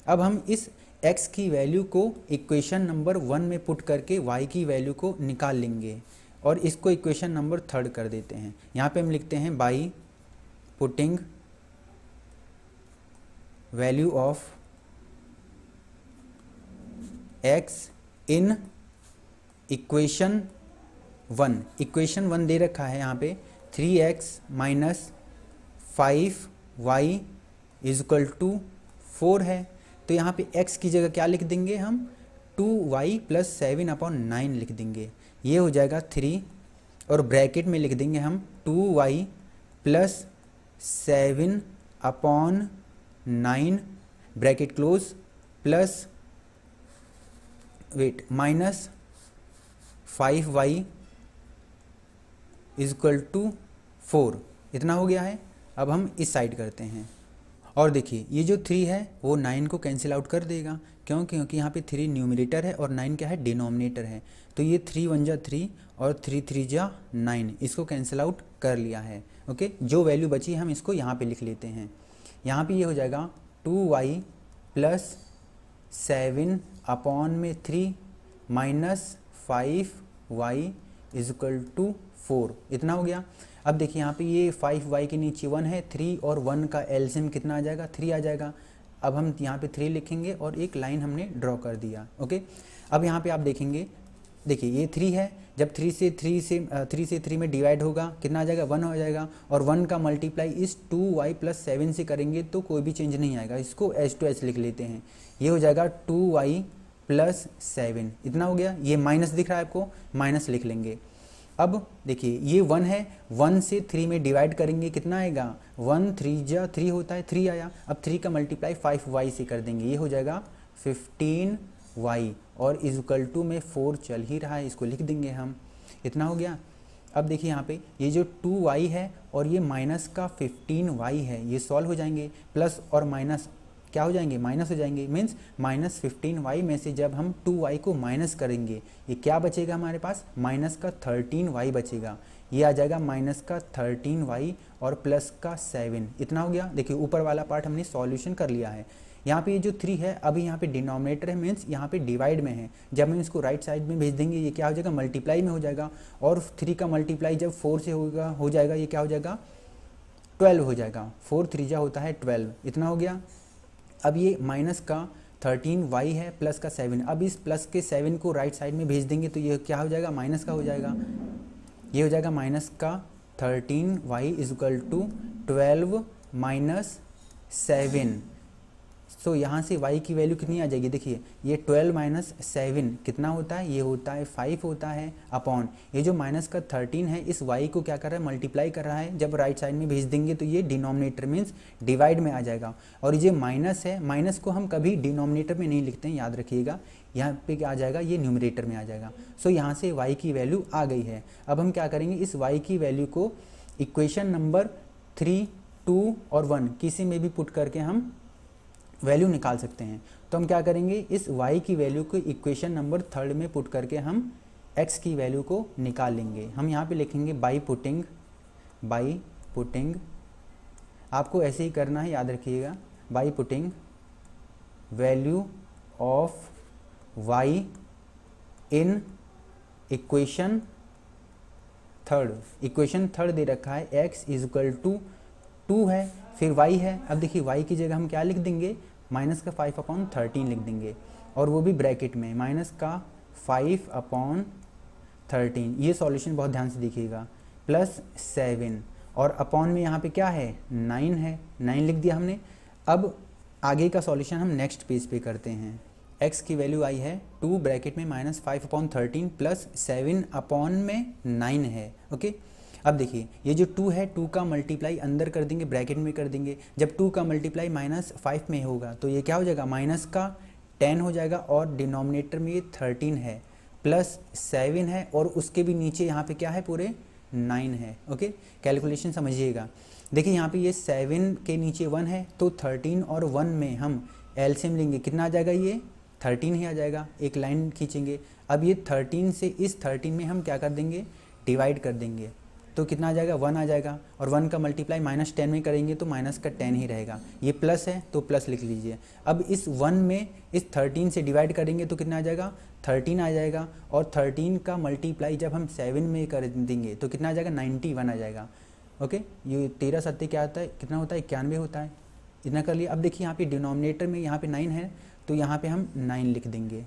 A: अब हम इस x की वैल्यू को इक्वेशन नंबर 1 में पुट करके y की वैल्यू को निकाल लेंगे, और इसको इक्वेशन नंबर 3 कर देते हैं। यहाँ पे हम लिखते हैं by putting value of x in equation 1। Equation 1 दे रखा है यहाँ पे 3x minus 5y is equal to 4 है, तो यहाँ पे x की जगह क्या लिख देंगे हम, 2y प्लस 7/9 लिख देंगे, ये हो जाएगा 3, और ब्रैकेट में लिख देंगे हम 2y plus 7/9 bracket close plus minus 5y is equal to 4, इतना हो गया है। अब हम इस साइड करते हैं, और देखिए ये जो 3 है वो 9 को कैंसिल आउट कर देगा, क्योंकि यहाँ पे 3 न्यूमरेटर है और 9 क्या है, डिनोमिनेटर है। तो ये 3 1 जा 3 और 3 3 जा 9, इसको कैंसिल आउट कर लिया है। ओके, जो वैल्यू बची हम इसको यहाँ पे लिख लेते हैं। यहाँ पे ये हो जाएगा 2y plus 7/3 minus 5y is equal to 4, इतना हो गया। अब देखिए यहाँ पे ये 5y के नीचे 1 है, 3 और 1 का एलसीएम कितना आ जाएगा, 3 आ जाएगा। अब हम यहाँ पे 3 लिखेंगे और एक लाइन हमने ड्रॉ कर दिया। ओके, अब यहाँ पे आप देखेंगे, देखिए ये 3 है, जब 3 से 3 में डिवाइड होगा कितना आ जाएगा, 1 हो जाएगा, और 1 का मल्टीप्लाई इस 2y प्लस 7 से करेंगे तो कोई भी चेंज नहीं आएगा, इसको h2h लिख लेते हैं, ये हो जाएगा 2y प्लस 7, इतना हो गया। ये माइनस दिख रहा है आपको, माइनस लिख लेंगे। अब देखिए ये 1 है, 1 से 3 में डिवाइड करेंगे कितना आएगा, 1 3 जा 3 होता है, 3 आया। अब 3 का मल्टीप्लाई 5y से कर देंगे, ये हो जाएगा 15y, और इज इक्वल टू में 4 चल ही रहा है, इसको लिख देंगे हम, इतना हो गया। अब देखिए यहाँ पे ये जो 2y है और ये माइनस का 15y है, ये सॉल्व हो जाएंगे, प्लस और माइनस क्या हो जाएंगे, माइनस हो जाएंगे, मीन्स माइनस 15y में से जब हम 2y को माइनस करेंगे ये क्या बचेगा हमारे पास, माइनस का 13y बचेगा, ये आ जाएगा माइनस का 13y और प्लस का 7, इतना हो गया। देखिए ऊपर वाला पार्ट हमने सॉल्यूशन कर लिया है। यहाँ पे ये जो 3 है अभी यहाँ पे डिनोमिनेटर है, मीन्स यहाँ पे डिवाइड में है, जब हम इसको राइट साइड में भेज देंगे ये क्या हो जाएगा, मल्टीप्लाई में हो जाएगा, और 3 का मल्टीप्लाई जब 4 से हो जाएगा ये क्या हो जाएगा, 12 हो जाएगा, 4 3 जा होता है 12, इतना हो गया। अब ये माइनस का 13y है प्लस का 7, अब इस प्लस के 7 को राइट साइड में भेज देंगे तो ये क्या हो जाएगा, माइनस का हो जाएगा, ये हो जाएगा माइनस का 13y is equal to 12 minus 7। So यहाँ से y की वैल्यू कितनी आ जाएगी, देखिए ये 12 माइनस 7 कितना होता है, ये होता है 5 होता है, अपॉन ये जो माइनस का 13 है इस y को क्या कर रहा है, मल्टीप्लाई कर रहा है, जब राइट साइड में भेज देंगे तो ये डिनोमिनेटर मीन्स डिवाइड में आ जाएगा, और ये माइनस है, माइनस को हम कभी डिनोमिनेटर में नहीं लिखते हैं, याद रखिएगा, यहाँ पे क्या आ जाएगा, ये न्यूमरेटर में आ जाएगा। सो यहाँ से y की वैल्यू आ गई है। अब हम क्या करेंगे, इस y की वैल्यू को इक्वेशन नंबर 3, 2 और 1 किसी में भी पुट करके हम वैल्यू निकाल सकते हैं। तो हम क्या करेंगे, इस y की वैल्यू को इक्वेशन नंबर 3 में पुट करके हम x की वैल्यू को निकाल लेंगे। हम यहाँ पे लिखेंगे बाई पुटिंग आपको ऐसे ही करना है, याद रखिएगा, by putting value of y in equation third दे रखा है x इज इक्वल टू 2 है, फिर y है। अब देखिए y की जगह हम क्या लिख देंगे, माइनस का 5/13 लिख देंगे, और वो भी ब्रैकेट में माइनस का 5/13। ये सॉल्यूशन बहुत ध्यान से देखिएगा, प्लस 7 और अपॉन में यहाँ पे क्या है 9 है, 9 लिख दिया हमने। अब आगे का सॉल्यूशन हम नेक्स्ट पेज पे करते हैं। x की वैल्यू आई है 2 ब्रैकेट में माइनस 5/13 प्लस 7 अपॉन में 9 है। ओके, अब देखिए ये जो 2 है 2 का मल्टीप्लाई अंदर कर देंगे, ब्रैकेट में कर देंगे। जब 2 का मल्टीप्लाई -5 में होगा तो ये क्या हो जाएगा, माइनस का 10 हो जाएगा, और डिनोमिनेटर में ये 13 है, प्लस 7 है, और उसके भी नीचे यहाँ पे क्या है, पूरे 9 है। ओके, कैलकुलेशन समझिएगा। देखिए यहाँ पे ये 7 के नीचे 1 है, तो 13 और 1 में हम एलसीएम लेंगे, कितना आ जाएगा, ये 13 ही आ जाएगा। एक लाइन खींचेंगे, अब ये 13 से इस 13 में हम क्या कर देंगे, डिवाइड कर देंगे, तो कितना आ जाएगा, 1 आ जाएगा, और 1 का मल्टीप्लाई -10 में करेंगे तो माइनस का 10 ही रहेगा। ये प्लस है तो प्लस लिख लीजिए। अब इस 1 में इस 13 से डिवाइड करेंगे तो कितना आ जाएगा, 13 आ जाएगा, और 13 का मल्टीप्लाई जब हम 7 में कर देंगे तो कितना आ जाएगा, 91 आ जाएगा। ओके, ये 13 सत्ते क्या आता है, कितना होता है, 91 होता है। इतना कर लिया। अब देखिए यहाँ पे डिनोमिनेटर में यहाँ पे 9 है, तो यहाँ पे हम 9 लिख देंगे।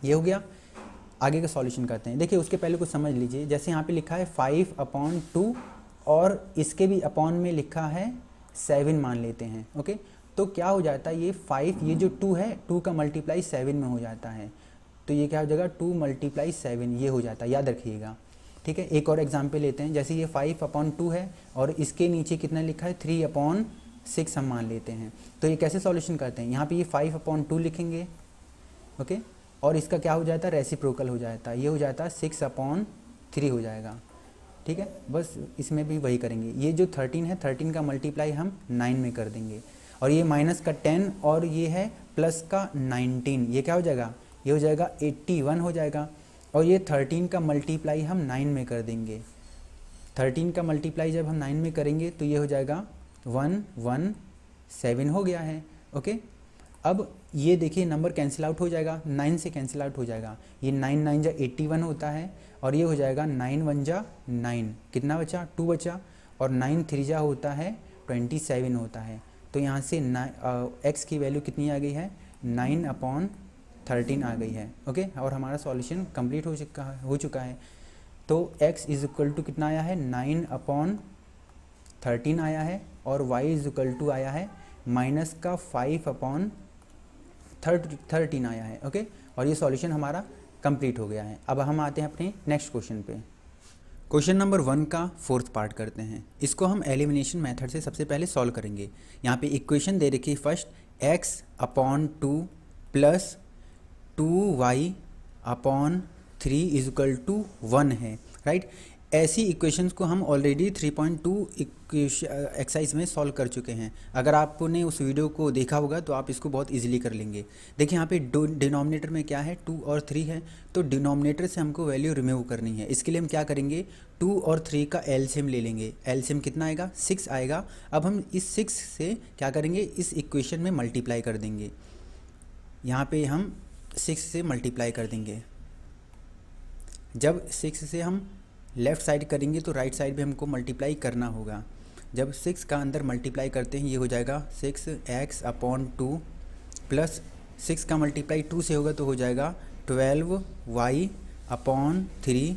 A: ये हो गया। आगे का सॉल्यूशन करते हैं। देखिए उसके पहले कुछ समझ लीजिए, जैसे यहाँ पे लिखा है 5/2 और इसके भी अपॉन में लिखा है 7 मान लेते हैं। ओके, तो क्या हो जाता है, ये 5, ये जो 2 है 2 का मल्टीप्लाई 7 में हो जाता है, तो ये क्या हो जाएगा, 2 × 7 ये हो जाता है, याद रखिएगा। ठीक है, एक और एग्जाम्पल लेते हैं। जैसे ये 5/2 है और इसके नीचे कितना लिखा है, 3/6 हम मान लेते हैं। तो ये कैसे सॉल्यूशन करते हैं, यहाँ पे ये 5/2 लिखेंगे। ओके, और इसका क्या हो जाता है, रेसिप्रोकल हो जाता है, ये हो जाता है 6/3 हो जाएगा। ठीक है, बस इसमें भी वही करेंगे। ये जो 13 है 13 का मल्टीप्लाई हम 9 में कर देंगे, और ये माइनस का 10 और ये है प्लस का 19, ये क्या हो जाएगा, ये हो जाएगा 81 हो जाएगा। और ये 13 का मल्टीप्लाई हम 9 में कर देंगे। 13 का मल्टीप्लाई जब हम 9 में करेंगे तो ये हो जाएगा 117 हो गया है। ओके, अब ये देखिए नंबर कैंसिल आउट हो जाएगा, 9 से कैंसिल आउट हो जाएगा। ये 9 9 जा 81 होता है, और ये हो जाएगा 9 1 जा 9, कितना बचा, 2 बचा, और 9 3 जा होता है 27 होता है। तो यहाँ से x की वैल्यू कितनी आ गई है, 9/13 आ गई है। ओके, और हमारा सॉल्यूशन कंप्लीट हो चुका है। तो x इज इक्वल टू कितना आया है, 9/13 आया है, और y इज इक्वल टू आया है माइनस का 5/13 आया है। ओके, और ये सॉल्यूशन हमारा कंप्लीट हो गया है। अब हम आते हैं अपने नेक्स्ट क्वेश्चन पे। क्वेश्चन नंबर 1 का 4th पार्ट करते हैं। इसको हम एलिमिनेशन मेथड से सबसे पहले सॉल्व करेंगे। यहाँ पे इक्वेशन दे रखी है first x/2 plus 2y/3 is equal to 1 है, राइट। ऐसी इक्वेशंस को हम ऑलरेडी 3.2 एक्सरसाइज में सॉल्व कर चुके हैं। अगर आपने उस वीडियो को देखा होगा तो आप इसको बहुत इजीली कर लेंगे। देखिए यहाँ पे डिनोमिनेटर में क्या है, 2 और 3 है, तो डिनोमिनेटर से हमको वैल्यू रिमूव करनी है। इसके लिए हम क्या करेंगे, 2 और 3 का एलसीएम ले लेंगे। एलसीएम कितना आएगा, 6 आएगा। अब हम इस 6 से क्या करेंगे, इस इक्वेशन में मल्टीप्लाई कर देंगे। यहाँ पे हम 6 से मल्टीप्लाई कर देंगे। जब 6 से हम लेफ़्ट साइड करेंगे तो राइट साइड भी हमको मल्टीप्लाई करना होगा। जब 6 का अंदर मल्टीप्लाई करते हैं ये हो जाएगा 6x/2 प्लस 6 का मल्टीप्लाई 2 से होगा तो हो जाएगा 12y/3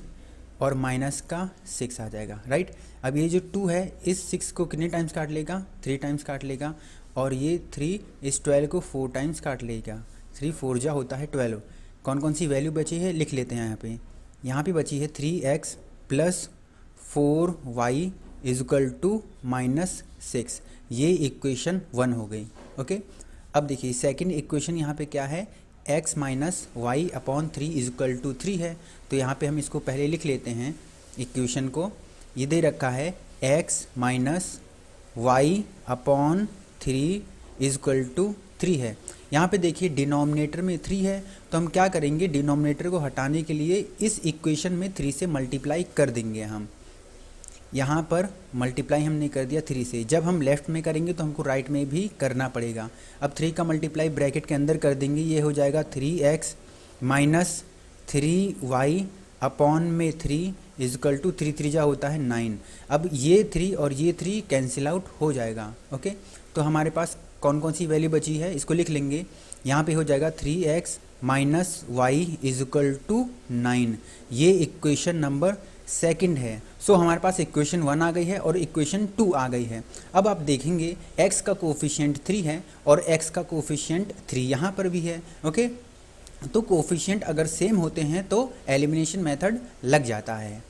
A: और माइनस का 6 आ जाएगा, राइट। अब ये जो 2 है इस 6 को कितने टाइम्स काट लेगा, 3 टाइम्स काट लेगा, और ये 3 इस 12 को 4 टाइम्स काट लेगा। 3 4 जा होता है 12। कौन कौन सी वैल्यू बची है लिख लेते हैं। यहाँ पे बची है 3x plus 4y is equal to -6। ये इक्वेशन 1 हो गई। ओके, अब देखिए सेकंड इक्वेशन यहाँ पे क्या है, x minus y/3 is equal to 3 है। तो यहाँ पे हम इसको पहले लिख लेते हैं इक्वेशन को। ये दे रखा है x minus y/3 is equal to 3 है। यहाँ पे देखिए डिनोमिनेटर में 3 है, तो हम क्या करेंगे, डिनोमिनेटर को हटाने के लिए इस इक्वेशन में 3 से मल्टीप्लाई कर देंगे हम। यहाँ पर मल्टीप्लाई हमने कर दिया 3 से। जब हम लेफ़्ट में करेंगे तो हमको राइट में भी करना पड़ेगा। अब 3 का मल्टीप्लाई ब्रैकेट के अंदर कर देंगे, ये हो जाएगा 3x माइनस 3y अपॉन में 3 इजकल टू 3 त्रिज्या होता है 9। अब ये 3 और ये 3 कैंसिल आउट हो जाएगा। ओके, तो हमारे पास कौन कौन सी वैल्यू बची है इसको लिख लेंगे। यहाँ पे हो जाएगा 3x minus y is equal to 9। ये इक्वेशन नंबर सेकंड है। सो हमारे पास इक्वेशन 1 आ गई है और इक्वेशन 2 आ गई है। अब आप देखेंगे x का कोफिशिएंट 3 है और x का कोफिशिएंट 3 यहाँ पर भी है। ओके, तो कोफिशिएंट अगर सेम होते हैं तो एलिमिनेशन मेथड लग जाता है,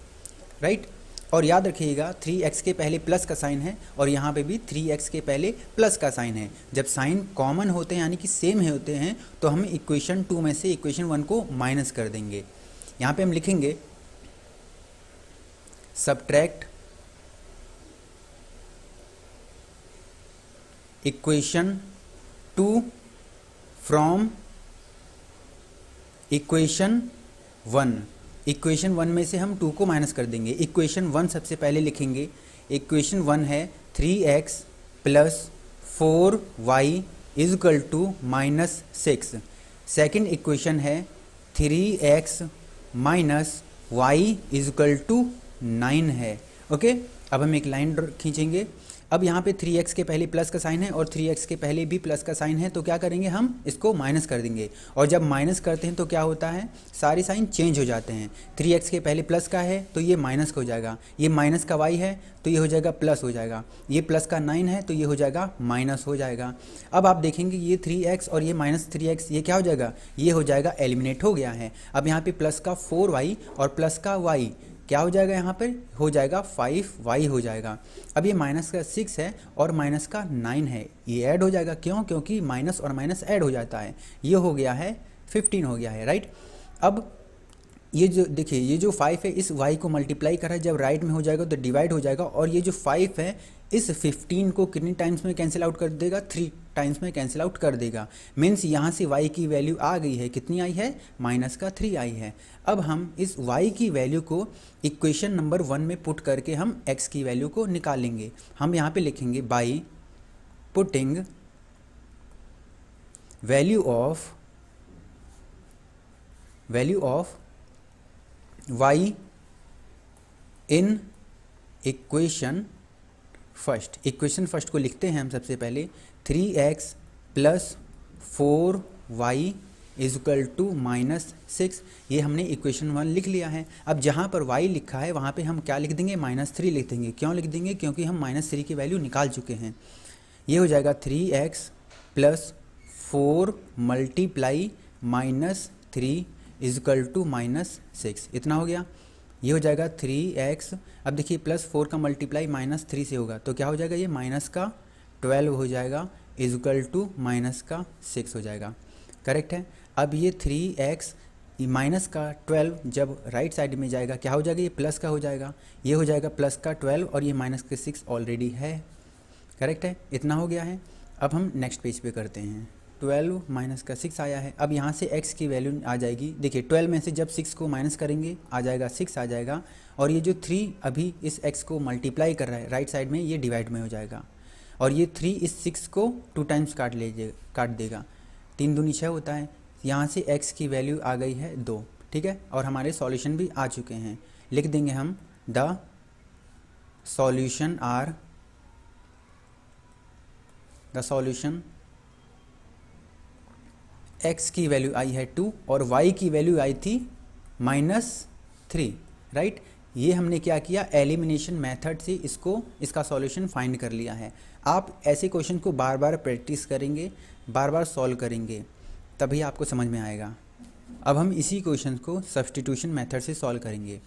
A: राइट। और याद रखिएगा 3x के पहले प्लस का साइन है और यहाँ पे भी 3x के पहले प्लस का साइन है। जब साइन कॉमन होते हैं यानी कि सेम होते हैं तो हम इक्वेशन 2 में से इक्वेशन 1 को माइनस कर देंगे। यहाँ पे हम लिखेंगे subtract equation 2 from equation 1। Equation 1 में से हम 2 को माइनस कर देंगे। इक्वेशन 1 सबसे पहले लिखेंगे। इक्वेशन 1 है 3x plus 4y is equal to minus 6। Second equation है 3x minus y is equal to 9 है। ओके, अब हम एक लाइन खींचेंगे। अब यहाँ पे 3x के पहले प्लस का साइन है और 3x के पहले भी प्लस का साइन है, तो क्या करेंगे हम इसको माइनस कर देंगे। और जब माइनस करते हैं तो क्या होता है, सारे साइन चेंज हो जाते हैं। 3x के पहले प्लस का है तो ये माइनस का हो जाएगा, ये माइनस का y है तो ये हो जाएगा प्लस हो जाएगा, ये प्लस का 9 है तो ये हो जाएगा माइनस हो जाएगा। अब आप देखेंगे ये 3x और ये माइनस 3x ये क्या हो जाएगा, ये हो जाएगा एलिमिनेट हो गया है। अब यहाँ पे प्लस का 4y और प्लस का y क्या हो जाएगा, यहाँ पर हो जाएगा 5y हो जाएगा। अब ये माइनस का 6 है और माइनस का 9 है, ये ऐड हो जाएगा। क्यों, क्योंकि माइनस और माइनस ऐड हो जाता है। ये हो गया है 15 हो गया है, राइट। अब ये जो देखिए ये जो 5 है इस y को मल्टीप्लाई करा है, जब राइट में हो जाएगा तो डिवाइड हो जाएगा। और ये जो 5 है इस 15 को कितनी टाइम्स में कैंसिल आउट कर देगा, 3 टाइम्स में कैंसिल आउट कर देगा। मीन्स यहाँ से y की वैल्यू आ गई है, कितनी आई है, माइनस का 3 आई है। अब हम इस y की वैल्यू को इक्वेशन नंबर 1 में पुट करके हम x की वैल्यू को निकालेंगे। हम यहाँ पे लिखेंगे by putting value of y in equation first. Equation first को लिखते हैं हम सबसे पहले 3x plus 4y is equal to minus 6। ये हमने इक्वेशन 1 लिख लिया है। अब जहाँ पर y लिखा है वहाँ पे हम क्या लिख देंगे, -3 लिख देंगे। क्यों लिख देंगे, क्योंकि हम -3 की वैल्यू निकाल चुके हैं। ये हो जाएगा 3x plus 4 multiply -3 is equal to -6, इतना हो गया। ये हो जाएगा 3x। अब देखिए प्लस 4 का मल्टीप्लाई -3 से होगा तो क्या हो जाएगा, ये माइनस का 12 हो जाएगा इजकल टू माइनस का 6 हो जाएगा, करेक्ट है। अब ये 3x माइनस का 12 जब राइट साइड में जाएगा क्या हो जाएगा, ये प्लस का हो जाएगा, ये हो जाएगा प्लस का 12 और ये माइनस का 6 ऑलरेडी है, करेक्ट है, इतना हो गया है। अब हम नेक्स्ट पेज पे करते हैं। 12 माइनस का 6 आया है। अब यहाँ से x की वैल्यू आ जाएगी। देखिए 12 में से जब 6 को माइनस करेंगे आ जाएगा 6 आ जाएगा। और ये जो 3 अभी इस x को मल्टीप्लाई कर रहा है राइट साइड में, ये डिवाइड में हो जाएगा। और ये 3 इस 6 को 2 टाइम्स काट देगा। 3 दूनी 6 होता है। यहाँ से x की वैल्यू आ गई है 2, ठीक है। और हमारे सॉल्यूशन भी आ चुके हैं। लिख देंगे हम द सॉल्यूशन x की वैल्यू आई है 2 और y की वैल्यू आई थी -3, राइट। ये हमने क्या किया, एलिमिनेशन मेथड से इसका सॉल्यूशन फाइंड कर लिया है। आप ऐसे क्वेश्चन को बार बार प्रैक्टिस करेंगे, बार बार सॉल्व करेंगे, तभी आपको समझ में आएगा। अब हम इसी क्वेश्चन को सब्स्टिट्यूशन मेथड से सॉल्व करेंगे।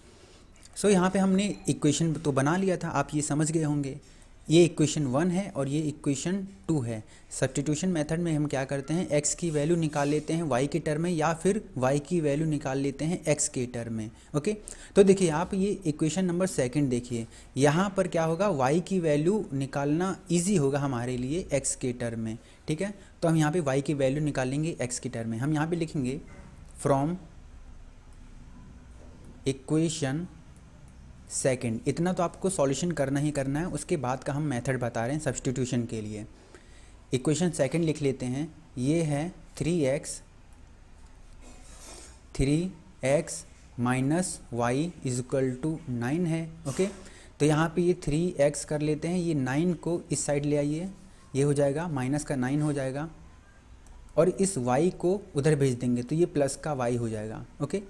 A: सो यहाँ पे हमने इक्वेशन तो बना लिया था, आप ये समझ गए होंगे। ये इक्वेशन 1 है और ये इक्वेशन 2 है। सब्स्टिट्यूशन मेथड में हम क्या करते हैं, x की वैल्यू निकाल लेते हैं y के टर्म में या फिर y की वैल्यू निकाल लेते हैं x के टर्म में। ओके, तो देखिए आप ये इक्वेशन नंबर 2 देखिए, यहाँ पर क्या होगा, y की वैल्यू निकालना ईजी होगा हमारे लिए x के टर्म में, ठीक है। तो हम यहाँ पे y की वैल्यू निकालेंगे x के टर्म में। हम यहाँ पे लिखेंगे फ्रॉम इक्वेशन सेकंड, इतना तो आपको सॉल्यूशन करना ही करना है, उसके बाद का हम मेथड बता रहे हैं सब्स्टिट्यूशन के लिए। इक्वेशन सेकंड लिख लेते हैं, ये है 3x minus y is equal to 9 है। ओके, तो यहाँ पे ये 3x कर लेते हैं, ये 9 को इस साइड ले आइए, ये हो जाएगा माइनस का 9 हो जाएगा, और इस y को उधर भेज देंगे तो ये प्लस का y हो जाएगा। ओके,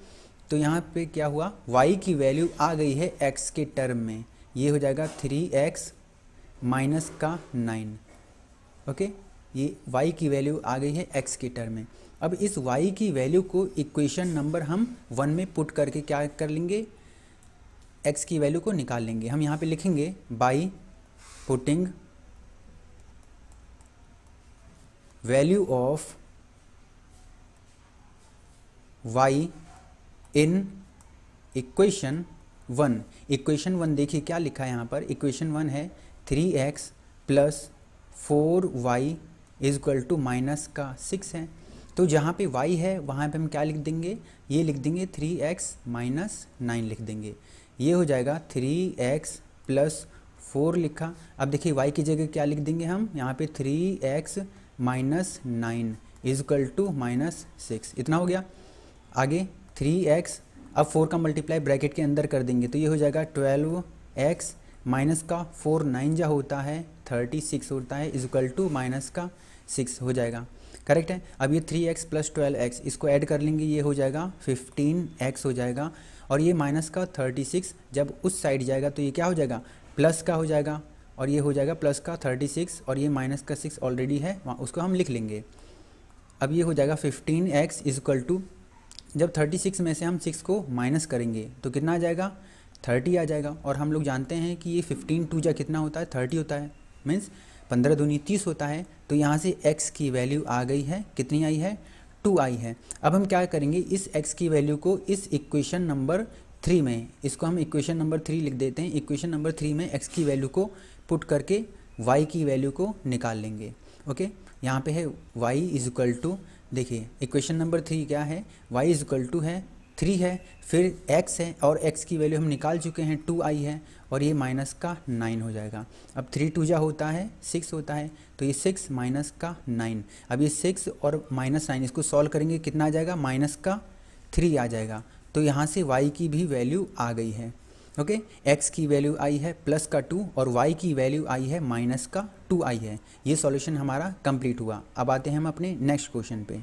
A: तो यहाँ पे क्या हुआ, y की वैल्यू आ गई है x के टर्म में, ये हो जाएगा 3x माइनस का 9। ओके, ये y की वैल्यू आ गई है x के टर्म में। अब इस y की वैल्यू को इक्वेशन नंबर हम 1 में पुट करके क्या कर लेंगे, x की वैल्यू को निकाल लेंगे। हम यहाँ पे लिखेंगे by putting value of y in equation 1। Equation 1 देखिए क्या लिखा है यहाँ पर, इक्वेशन 1 है 3x plus 4y is equal to minus का 6 है। तो जहाँ पे y है वहाँ पे हम क्या लिख देंगे, ये लिख देंगे 3x माइनस 9 लिख देंगे, ये हो जाएगा 3x प्लस 4 लिखा। अब देखिए y की जगह क्या लिख देंगे हम, यहाँ पे 3x minus 9 is equal to minus 6, इतना हो गया। आगे 3x, अब 4 का मल्टीप्लाई ब्रैकेट के अंदर कर देंगे तो ये हो जाएगा 12x माइनस का 4 9 जा होता है 36 होता है इज इक्वल टू माइनस का 6 हो जाएगा, करेक्ट है। अब ये 3x प्लस 12x इसको ऐड कर लेंगे, ये हो जाएगा 15x हो जाएगा, और ये माइनस का 36 जब उस साइड जाएगा तो ये क्या हो जाएगा, प्लस का हो जाएगा, और ये हो जाएगा प्लस का 36, और ये माइनस का 6 ऑलरेडी है वहाँ, उसको हम लिख लेंगे। अब ये हो जाएगा 15x इज इक्वल टू, जब 36 में से हम 6 को माइनस करेंगे तो कितना आ जाएगा, 30 आ जाएगा। और हम लोग जानते हैं कि ये 15 2 जा कितना होता है, 30 होता है, मीन्स 15 दूनी 30 होता है। तो यहाँ से x की वैल्यू आ गई है, कितनी आई है, 2 आई है। अब हम क्या करेंगे, इस x की वैल्यू को इस इक्वेशन नंबर 3 में, इसको हम इक्वेशन नंबर 3 लिख देते हैं, इक्वेशन नंबर 3 में x की वैल्यू को पुट करके y की वैल्यू को निकाल लेंगे। ओके, यहाँ पे है y इज इक्वल टू, देखिए इक्वेशन नंबर 3 क्या है, y इज इक्वल टू है 3 है, फिर x है, और x की वैल्यू हम निकाल चुके हैं 2 आई है, और ये माइनस का 9 हो जाएगा। अब 3 2 जा होता है 6 होता है, तो ये 6 माइनस का 9, अब ये 6 और माइनस 9 इसको सॉल्व करेंगे कितना आ जाएगा, माइनस का 3 आ जाएगा। तो यहाँ से y की भी वैल्यू आ गई है। ओके, x की वैल्यू आई है प्लस का 2 और y की वैल्यू आई है माइनस का 2 आई है। ये सॉल्यूशन हमारा कंप्लीट हुआ। अब आते हैं हम अपने नेक्स्ट क्वेश्चन पे।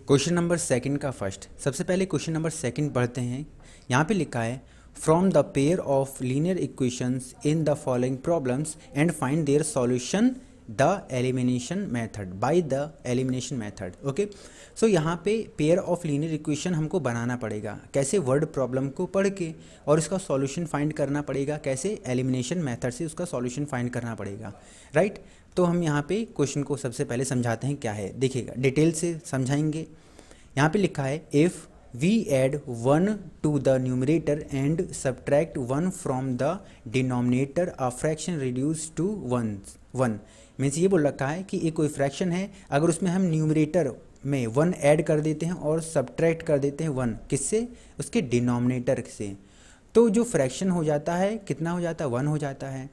A: क्वेश्चन नंबर सेकंड का फर्स्ट, सबसे पहले क्वेश्चन नंबर सेकंड पढ़ते हैं। यहाँ पे लिखा है from the pair of linear equations in the following problems and find their solution the elimination method by the elimination method. Okay, so यहाँ पे पेयर ऑफ लीनियर इक्वेशन हमको बनाना पड़ेगा, कैसे, वर्ड प्रॉब्लम को पढ़ के, और उसका सॉल्यूशन फाइंड करना पड़ेगा कैसे, एलिमिनेशन मेथड से उसका सॉल्यूशन फाइंड करना पड़ेगा, राइट। तो हम यहाँ पे क्वेश्चन को सबसे पहले समझाते हैं क्या है, देखिएगा डिटेल से समझाएंगे। यहाँ पे लिखा है if we add 1 to the numerator and subtract 1 from the denominator a fraction reduce to 1 means ये बोल रखा है कि एक कोई फ्रैक्शन है, अगर उसमें हम न्यूमरेटर में 1 ऐड कर देते हैं और सब्ट्रैक्ट कर देते हैं 1 किससे, उसके डिनोमिनेटर से, तो जो फ्रैक्शन हो जाता है कितना हो जाता है, 1 हो जाता है।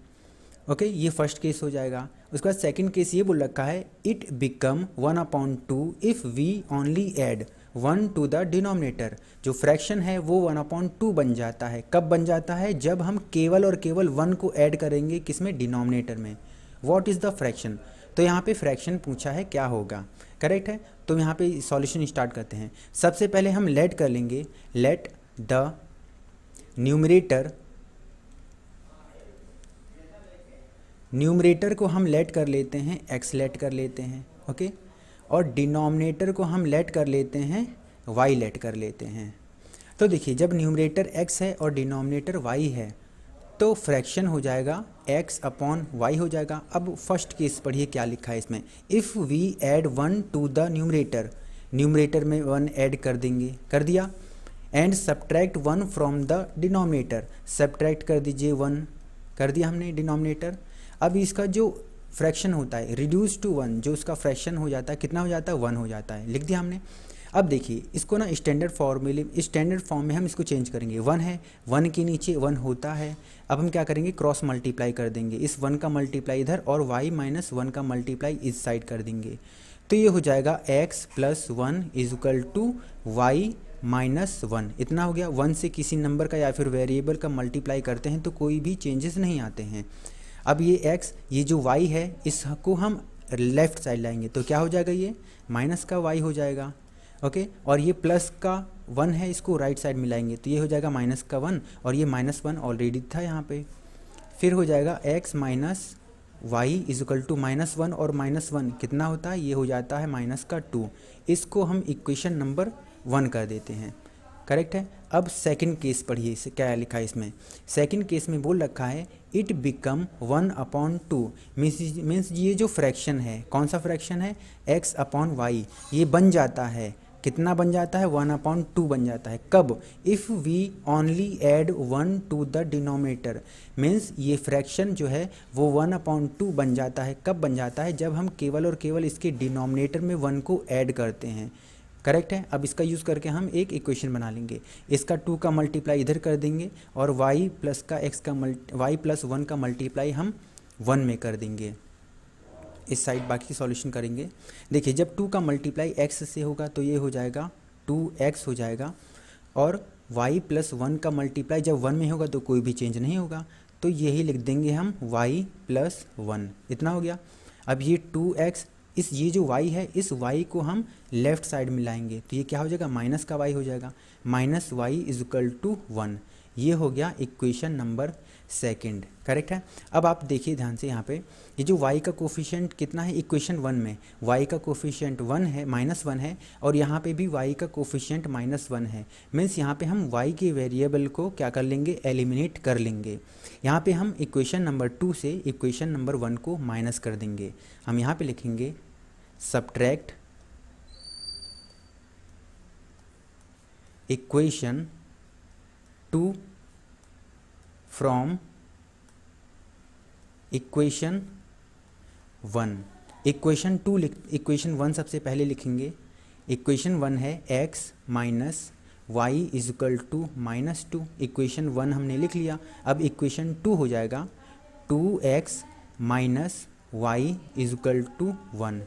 A: ओके, ये फर्स्ट केस हो जाएगा। उसके बाद सेकंड केस ये बोल रखा है it become 1/2 if we only add 1 to the denominator, जो फ्रैक्शन है वो 1/2 बन जाता है। कब बन जाता है, जब हम केवल और केवल 1 को ऐड करेंगे किसमें, डिनोमिनेटर में। व्हाट इज़ द फ्रैक्शन, तो यहाँ पे फ्रैक्शन पूछा है क्या होगा, करेक्ट है। तो यहाँ पे सॉल्यूशन स्टार्ट करते हैं। सबसे पहले हम लेट कर लेंगे, लेट द न्यूमरेटर को हम लेट कर लेते हैं x लेट कर लेते हैं, ओके, और डिनोमिनेटर को हम लेट कर लेते हैं y लेट कर लेते हैं। तो देखिए जब न्यूमरेटर x है और डिनोमिनेटर y है तो फ्रैक्शन हो जाएगा x/y हो जाएगा। अब फर्स्ट केस पढ़िए क्या लिखा है इसमें, if we add 1 to the numerator में 1 ऐड कर देंगे, कर दिया, and subtract 1 from the denominator, subtract कर दीजिए 1, कर दिया हमने डिनोमिनेटर। अब इसका जो फ्रैक्शन होता है रिड्यूस टू 1, जो उसका फ्रैक्शन हो जाता है कितना हो जाता है, 1 हो जाता है, लिख दिया हमने। अब देखिए इसको ना स्टैंडर्ड फॉर्म में हम इसको चेंज करेंगे। 1 है, 1 के नीचे 1 होता है। अब हम क्या करेंगे, क्रॉस मल्टीप्लाई कर देंगे, इस 1 का मल्टीप्लाई इधर और y माइनस 1 का मल्टीप्लाई इस साइड कर देंगे। तो ये हो जाएगा x plus 1 is equal to y minus 1। इतना हो गया। 1 से किसी नंबर का या फिर वेरिएबल का मल्टीप्लाई करते हैं तो कोई भी चेंजेस नहीं आते हैं। अब ये x, ये जो y है इसको हम लेफ़्ट साइड लाएंगे तो क्या हो जाएगा, ये माइनस का y हो जाएगा। ओके, और ये प्लस का 1 है, इसको राइट साइड मिलाएंगे तो ये हो जाएगा माइनस का 1, और ये माइनस 1 ऑलरेडी था यहाँ पे। फिर हो जाएगा x minus y is equal to minus 1, और माइनस 1 कितना होता है, ये हो जाता है माइनस का 2। इसको हम इक्वेशन नंबर 1 कर देते हैं। करेक्ट है। अब सेकंड केस पढ़िए, इसे क्या लिखा है इसमें। सेकंड केस में बोल रखा है इट बिकम 1/2 मीन्स ये जो फ्रैक्शन है, कौन सा फ्रैक्शन है, x अपॉन वाई, ये बन जाता है, कितना बन जाता है, 1/2 बन जाता है। कब, if we only add 1 to the denominator, means ये फ्रैक्शन जो है वो 1/2 बन जाता है। कब बन जाता है, जब हम केवल और केवल इसके डिनोमिनेटर में 1 को ऐड करते हैं। करेक्ट है। अब इसका यूज़ करके हम एक इक्वेशन बना लेंगे, इसका 2 का मल्टीप्लाई इधर कर देंगे और y प्लस 1 का मल्टीप्लाई हम 1 में कर देंगे। इस साइड बाकी सॉल्यूशन करेंगे। देखिए जब 2 का मल्टीप्लाई x से होगा तो ये हो जाएगा 2x हो जाएगा, और y प्लस 1 का मल्टीप्लाई जब 1 में होगा तो कोई भी चेंज नहीं होगा, तो यही लिख देंगे हम y प्लस 1। इतना हो गया। अब ये 2x, ये जो y है इस y को हम लेफ़्ट साइड में लाएंगे तो ये क्या हो जाएगा, माइनस का y हो जाएगा, minus y is equal to 1। ये हो गया इक्वेशन नंबर सेकंड। करेक्ट है। अब आप देखिए ध्यान से, यहाँ पे ये जो y का कोफिशिएंट कितना है, इक्वेशन 1 में y का कोफिशिएंट 1 है, -1 है, और यहाँ पे भी y का कोफिशिएंट -1 है। मीन्स यहाँ पे हम y के वेरिएबल को क्या कर लेंगे, एलिमिनेट कर लेंगे। यहाँ पे हम इक्वेशन नंबर 2 से इक्वेशन नंबर 1 को माइनस कर देंगे। हम यहाँ पे लिखेंगे subtract equation 2 from equation 1। Equation 1 सबसे पहले लिखेंगे। इक्वेशन 1 है x minus y is equal to -2। Equation 1 हमने लिख लिया। अब इक्वेशन 2 हो जाएगा 2x minus y is equal to 1।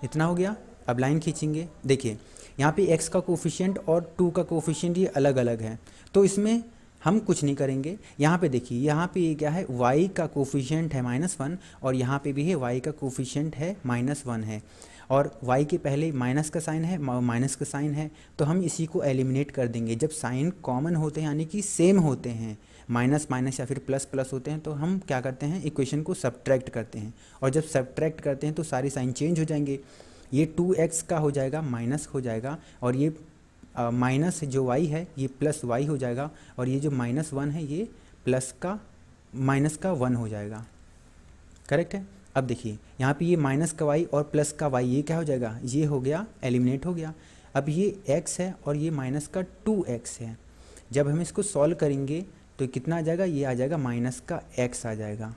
A: इतना हो गया। अब लाइन खींचेंगे। देखिए यहाँ पे x का कोफिशिएंट और 2 का कोफिशिएंट ये अलग अलग है, तो इसमें हम कुछ नहीं करेंगे। यहाँ पे देखिए, यहाँ पे ये क्या है, y का कोफिशिएंट है -1, और यहाँ पे भी है y का कोफिशिएंट है -1 है, और y के पहले माइनस का साइन है, माइनस का साइन है, तो हम इसी को एलिमिनेट कर देंगे। जब साइन कॉमन होते हैं यानी कि सेम होते हैं, माइनस माइनस या फिर प्लस प्लस होते हैं, तो हम क्या करते हैं, इक्वेशन को सब्ट्रैक्ट करते हैं, और जब सब्ट्रैक्ट करते हैं तो सारे साइन चेंज हो जाएंगे। ये 2x का हो जाएगा माइनस हो जाएगा, और ये माइनस जो y है ये प्लस y हो जाएगा, और ये जो -1 है ये प्लस का माइनस का 1 हो जाएगा। करेक्ट है। अब देखिए यहाँ पे ये माइनस का y और प्लस का y, ये क्या हो जाएगा, ये हो गया, एलिमिनेट हो गया। अब ये x है और ये माइनस का 2x है। जब हम इसको सॉल्व करेंगे तो कितना आ जाएगा, ये आ जाएगा माइनस का x आ जाएगा।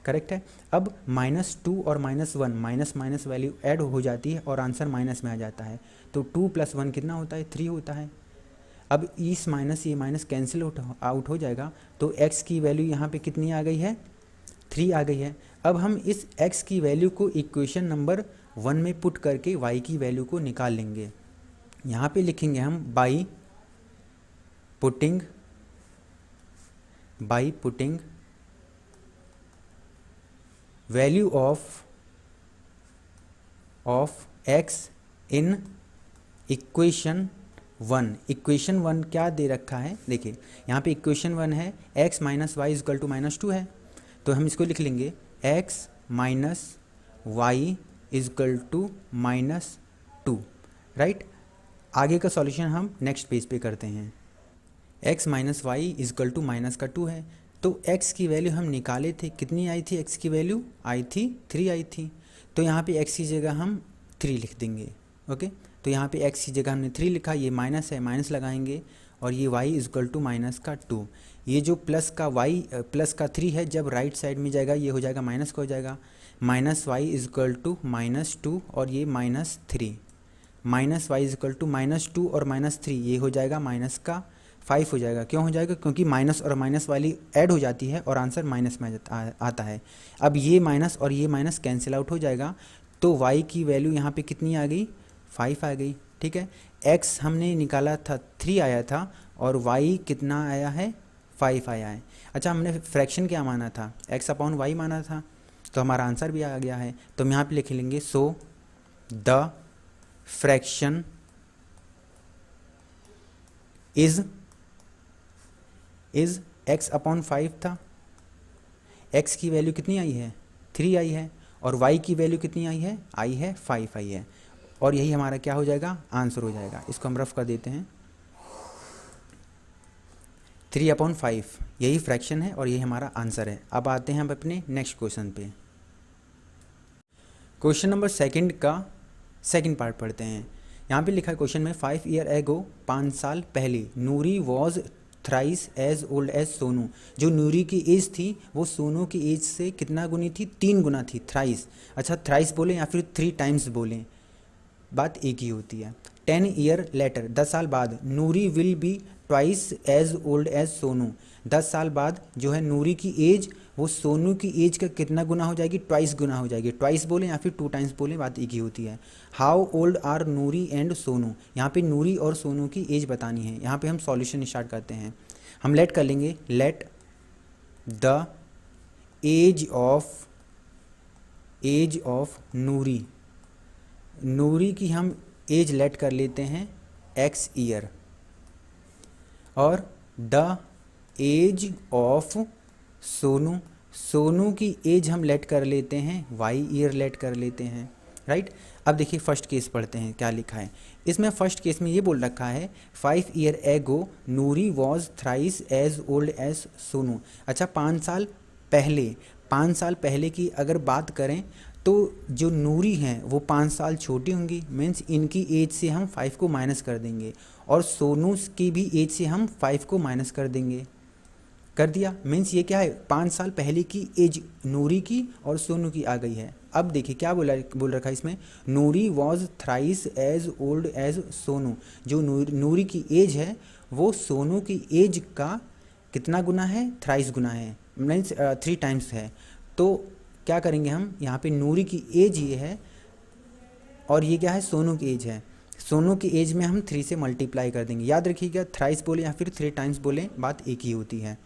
A: करेक्ट है। अब -2 और -1 माइनस वैल्यू ऐड हो जाती है और आंसर माइनस में आ जाता है, तो 2 + 1 कितना होता है, 3 होता है। अब इस माइनस ये माइनस कैंसिल आउट हो जाएगा, तो x की वैल्यू यहाँ पे कितनी आ गई है, 3 आ गई है। अब हम इस x की वैल्यू को इक्वेशन नंबर 1 में पुट करके y की वैल्यू को निकाल लेंगे। यहाँ पे लिखेंगे हम by putting value of x in equation 1। Equation 1 क्या दे रखा है, देखिए यहाँ पे इक्वेशन 1 है x minus y is equal to -2 है, तो हम इसको लिख लेंगे x minus y is equal to -2। Right. आगे का सॉल्यूशन हम नेक्स्ट पेज पे करते हैं। x minus y is equal to -2 है, तो x की वैल्यू हम निकाले थे, कितनी आई थी, x की वैल्यू आई थी 3 आई थी, तो यहाँ पे x की जगह हम 3 लिख देंगे। ओके, तो यहाँ पे x की जगह हमने 3 लिखा, ये माइनस है, माइनस लगाएंगे, और ये y इजकल टू -2। ये जो प्लस का 3 है, जब राइट साइड में जाएगा ये हो जाएगा माइनस का हो जाएगा, -y इजकल टू -2, और ये -3। Minus y is equal to -2 और -3, ये हो जाएगा -5 हो जाएगा। क्यों हो जाएगा? क्योंकि माइनस और माइनस वाली ऐड हो जाती है और आंसर माइनस में आता है। अब ये माइनस और ये माइनस कैंसिल आउट हो जाएगा, तो y की वैल्यू यहाँ पे कितनी आ गई? 5 आ गई। ठीक है, x हमने निकाला था 3 आया था और y कितना आया है? 5 आया है। अच्छा, हमने फ्रैक्शन क्या माना था? x/y माना था, तो हमारा आंसर भी आ गया है। तो हम यहाँ पे लिख लेंगे so the fraction is x/5 था। x की वैल्यू कितनी आई है? 3 आई है और y की वैल्यू कितनी आई है? 5 आई है। और यही हमारा क्या हो जाएगा? आंसर हो जाएगा। इसको हम रफ कर देते हैं। 3/5 यही फ्रैक्शन है और यही हमारा आंसर है। अब आते हैं हम अपने नेक्स्ट क्वेश्चन पे। क्वेश्चन नंबर सेकंड का सेकंड पार्ट पढ़ते हैं। यहाँ पे लिखा है क्वेश्चन में 5 ईयर एगो, 5 साल पहले, Noori was thrice as old as Sonu. जो नूरी की एज थी वो सोनू की एज से कितना गुनी थी? 3 गुना थी। थ्राइस, अच्छा थ्राइस बोलें या फिर 3 टाइम्स बोलें, बात एक ही होती है। 10 ईयर लेटर, 10 साल बाद, Noori will be twice as old as Sonu. 10 साल बाद जो है नूरी की एज वो सोनू की एज का कितना गुना हो जाएगी? ट्वाइस गुना हो जाएगी। ट्वाइस बोलें या फिर 2 टाइम्स बोलें, बात एक ही होती है। How old are Noori and Sonu, यहाँ पे नूरी और सोनू की एज बतानी है। यहाँ पे हम सॉल्यूशन स्टार्ट करते हैं। हम लेट कर लेंगे, let the age of Noori, Noori की हम एज लेट कर लेते हैं x ईयर, और the age of Sonu, Sonu की एज हम लेट कर लेते हैं y ईयर लेट कर लेते हैं, राइट। अब देखिए फर्स्ट केस पढ़ते हैं क्या लिखा है इसमें। फर्स्ट केस में ये बोल रखा है 5 year ago Noori was thrice as old as Sonu. अच्छा, 5 साल पहले, 5 साल पहले की अगर बात करें तो जो नूरी हैं वो 5 साल छोटी होंगी, मीन्स इनकी एज से हम 5 को माइनस कर देंगे, और सोनू की भी एज से हम 5 को माइनस कर देंगे। कर दिया, मीन्स ये क्या है? 5 साल पहले की एज नूरी की और सोनू की आ गई है। अब देखिए क्या बोल रखा है इसमें, Noori was thrice as old as Sonu. जो नूरी की एज है वो सोनू की एज का कितना गुना है? थ्राइस गुना है, मीन्स 3 टाइम्स है। तो क्या करेंगे हम, यहाँ पे नूरी की एज ये है और ये क्या है? सोनू की एज है। सोनू की एज में हम 3 से मल्टीप्लाई कर देंगे। याद रखिएगा, थ्राइस बोले या फिर 3 टाइम्स बोले, बात एक ही होती है।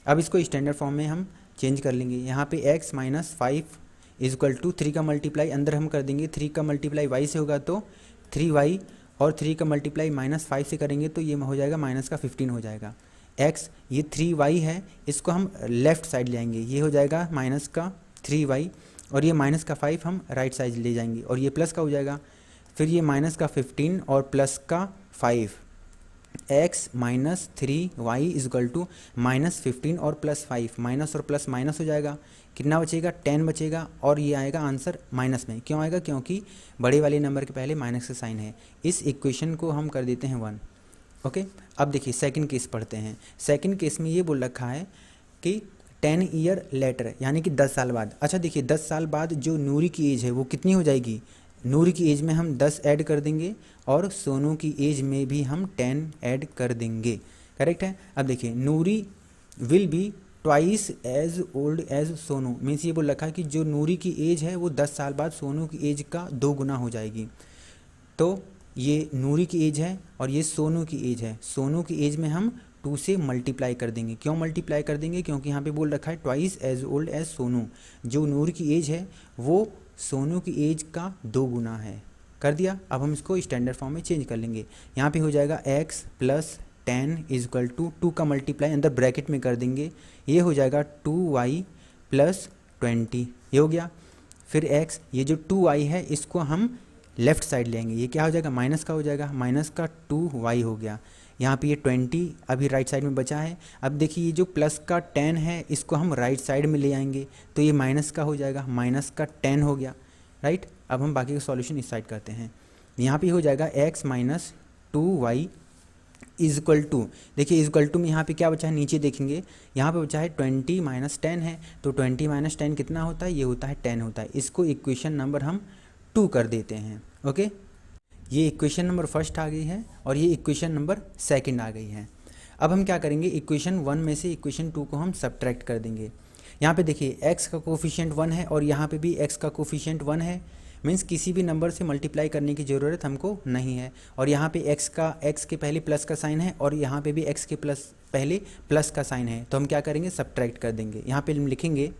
A: अब इसको स्टैंडर्ड फॉर्म में हम चेंज कर लेंगे। यहाँ पे x minus 5 is equal to 3 का मल्टीप्लाई अंदर हम कर देंगे, 3 का मल्टीप्लाई y से होगा तो 3y, और 3 का मल्टीप्लाई -5 से करेंगे तो ये हो जाएगा माइनस का 15 हो जाएगा। x ये 3y है, इसको हम लेफ़्ट साइड ले आएंगे, ये हो जाएगा माइनस का 3y, और ये माइनस का 5 हम राइट साइड ले जाएंगे और ये प्लस का हो जाएगा। फिर ये माइनस का 15 और प्लस का 5, x minus 3y is equal to -15 और +5, माइनस और प्लस माइनस हो जाएगा, कितना बचेगा? 10 बचेगा, और ये आएगा आंसर माइनस में। क्यों आएगा? क्योंकि बड़े वाले नंबर के पहले माइनस का साइन है। इस इक्वेशन को हम कर देते हैं 1। ओके, अब देखिए सेकंड केस पढ़ते हैं। सेकंड केस में ये बोल रखा है कि 10 ईयर लेटर, यानी कि 10 साल बाद। अच्छा देखिए, 10 साल बाद जो नूरी की एज है वो कितनी हो जाएगी? नूरी की एज में हम 10 ऐड कर देंगे और सोनू की एज में भी हम 10 ऐड कर देंगे। करेक्ट है। अब देखिए, Noori will be twice as old as Sonu, means ये बोल रखा है कि जो नूरी की एज है वो 10 साल बाद सोनू की एज का 2 गुना हो जाएगी। तो ये नूरी की एज है और ये सोनू की एज है। सोनू की एज में हम 2 से मल्टीप्लाई कर देंगे। क्यों मल्टीप्लाई कर देंगे? क्योंकि यहाँ पे बोल रखा है twice as old as Sonu. जो नूर की एज है वो सोनू की एज का 2 गुना है। कर दिया। अब हम इसको स्टैंडर्ड फॉर्म में चेंज कर लेंगे। यहाँ पे हो जाएगा x plus 10 is equal to 2 का मल्टीप्लाई अंदर ब्रैकेट में कर देंगे, ये हो जाएगा 2y प्लस 20, ये हो गया। फिर x, ये जो 2y है इसको हम लेफ़्ट साइड लेंगे, ये क्या हो जाएगा? माइनस का हो जाएगा, माइनस का 2y हो गया। यहाँ पे ये 20 अभी राइट साइड में बचा है। अब देखिए, ये जो प्लस का 10 है इसको हम राइट साइड में ले आएंगे तो ये माइनस का हो जाएगा, माइनस का 10 हो गया, राइट। अब हम बाकी का सॉल्यूशन इस साइड करते हैं। यहाँ पे हो जाएगा x minus 2y is equal to, देखिए इज इक्वल टू में यहाँ पे क्या बचा है? नीचे देखेंगे, यहाँ पे बचा है 20 माइनस 10 है, तो 20 माइनस 10 कितना होता है? ये होता है 10 होता है। इसको इक्वेशन नंबर हम 2 कर देते हैं। ओके, ये इक्वेशन नंबर फर्स्ट आ गई है और ये इक्वेशन नंबर सेकंड आ गई है। अब हम क्या करेंगे, इक्वेशन 1 में से इक्वेशन 2 को हम सब्ट्रैक्ट कर देंगे। यहाँ पे देखिए x का कोफिशिएंट 1 है और यहाँ पे भी x का कोफिशिएंट 1 है, मीन्स किसी भी नंबर से मल्टीप्लाई करने की ज़रूरत हमको नहीं है। और यहाँ पे x के पहले प्लस का साइन है और यहाँ पे भी x के पहले प्लस का साइन है, तो हम क्या करेंगे, सब्ट्रैक्ट कर देंगे। यहाँ पे हम लिखेंगे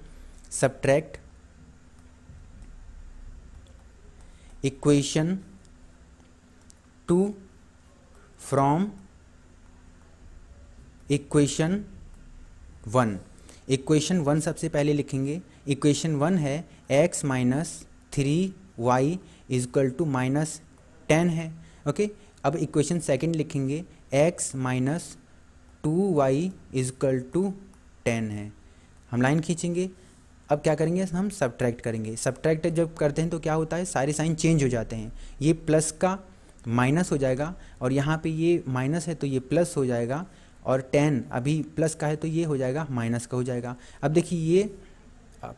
A: subtract equation 2 from equation 1। Equation 1 सबसे पहले लिखेंगे। इक्वेशन 1 है x minus 3y is equal to minus 10 है। ओके, अब इक्वेशन सेकंड लिखेंगे x minus 2y is equal to 10 है। हम लाइन खींचेंगे। अब क्या करेंगे, हम सब्ट्रैक्ट करेंगे। सब्ट्रैक्ट जब करते हैं तो क्या होता है, सारे साइन चेंज हो जाते हैं। ये प्लस का माइनस हो जाएगा और यहाँ पे ये माइनस है तो ये प्लस हो जाएगा, और 10 अभी प्लस का है तो ये हो जाएगा माइनस का हो जाएगा। अब देखिए ये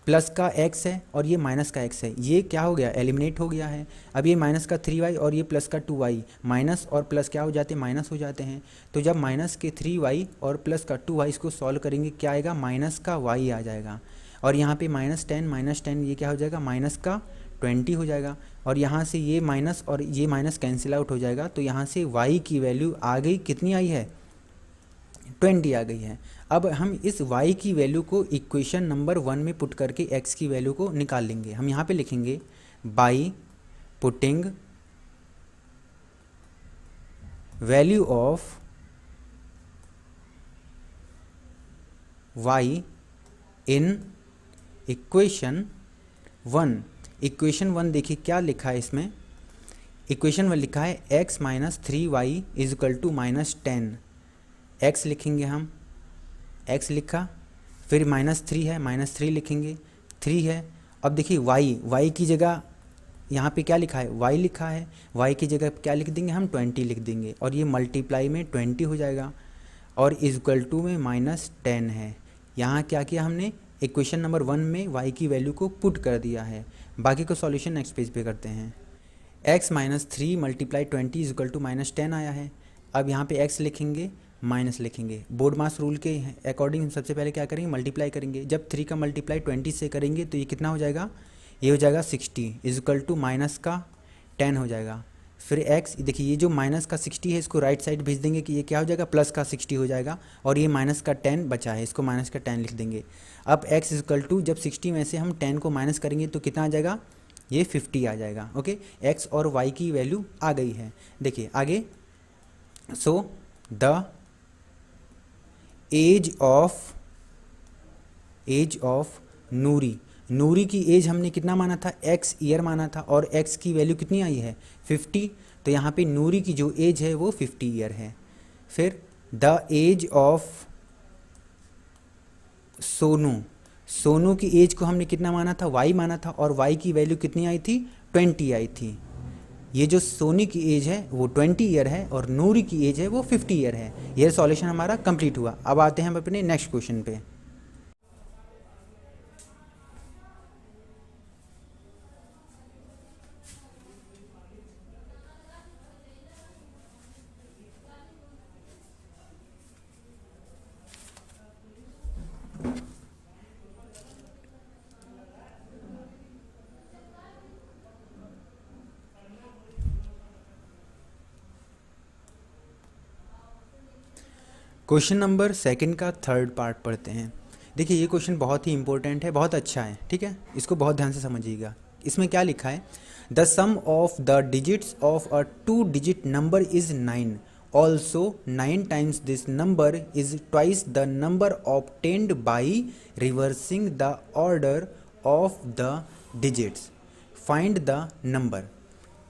A: प्लस का x है और ये माइनस का x है, ये क्या हो गया, एलिमिनेट हो गया है। अब ये माइनस का 3y और ये प्लस का 2y, माइनस और प्लस क्या हो जाते हैं, माइनस हो जाते हैं। तो जब माइनस के 3y और प्लस का 2y इसको सॉल्व करेंगे, क्या आएगा, माइनस का y आ जाएगा। और यहाँ पे माइनस 10 ये क्या हो जाएगा, माइनस का 20 हो जाएगा। और यहाँ से ये माइनस और ये माइनस कैंसिल आउट हो जाएगा, तो यहाँ से y की वैल्यू आ गई, कितनी आई है, 20 आ गई है। अब हम इस y की वैल्यू को इक्वेशन नंबर 1 में पुट करके x की वैल्यू को निकाल लेंगे। हम यहाँ पे लिखेंगे by putting value of y in equation 1। Equation 1 देखिए क्या लिखा है इसमें, इक्वेशन 1 लिखा है x minus 3y is equal to minus 10। x लिखेंगे हम, x लिखा, फिर माइनस 3 है, माइनस 3 लिखेंगे, 3 है। अब देखिए y की जगह यहाँ पे क्या लिखा है, y लिखा है, y की जगह क्या लिख देंगे हम, 20 लिख देंगे, और ये मल्टीप्लाई में 20 हो जाएगा, और इजकल टू में माइनस 10 है। यहाँ क्या किया हमने, इक्वेशन नंबर 1 में y की वैल्यू को पुट कर दिया है। बाकी को सॉल्यूशन नेक्स्ट पेज पे करते हैं। x minus 3 multiply 20 is equal to minus 10 आया है। अब यहाँ पे x लिखेंगे, माइनस लिखेंगे। बोर्ड मास रूल के अकॉर्डिंग हम सबसे पहले क्या करेंगे, मल्टीप्लाई करेंगे। जब 3 का मल्टीप्लाई 20 से करेंगे तो ये कितना हो जाएगा, ये हो जाएगा 60 इजकल टू माइनस का 10 हो जाएगा। फिर x देखिए, ये जो माइनस का 60 है इसको राइट साइड भेज देंगे कि ये क्या हो जाएगा, प्लस का 60 हो जाएगा, और ये माइनस का 10 बचा है, इसको माइनस का 10 लिख देंगे। अब x इजकल टू जब 60 में से हम 10 को माइनस करेंगे तो कितना आ जाएगा, ये 50 आ जाएगा। ओके, x और y की वैल्यू आ गई है। देखिए आगे, सो द एज ऑफ नूरी की एज हमने कितना माना था, x ईयर माना था, और x की वैल्यू कितनी आई है, 50। तो यहाँ पे नूरी की जो एज है वो 50 ईयर है। फिर द एज ऑफ सोनू की एज को हमने कितना माना था, y माना था, और y की वैल्यू कितनी आई थी, 20 आई थी। ये जो सोनी की एज है वो 20 ईयर है और नूरी की एज है वो 50 ईयर है। यह सॉल्यूशन हमारा कंप्लीट हुआ। अब आते हैं हम अपने नेक्स्ट क्वेश्चन पे। क्वेश्चन नंबर सेकंड का थर्ड पार्ट पढ़ते हैं। देखिए ये क्वेश्चन बहुत ही इंपॉर्टेंट है, बहुत अच्छा है, ठीक है, इसको बहुत ध्यान से समझिएगा। इसमें क्या लिखा है, the sum of the digits of a 2 digit number is 9, also 9 times this number is twice the number obtained by reversing the order of the digits, find the number.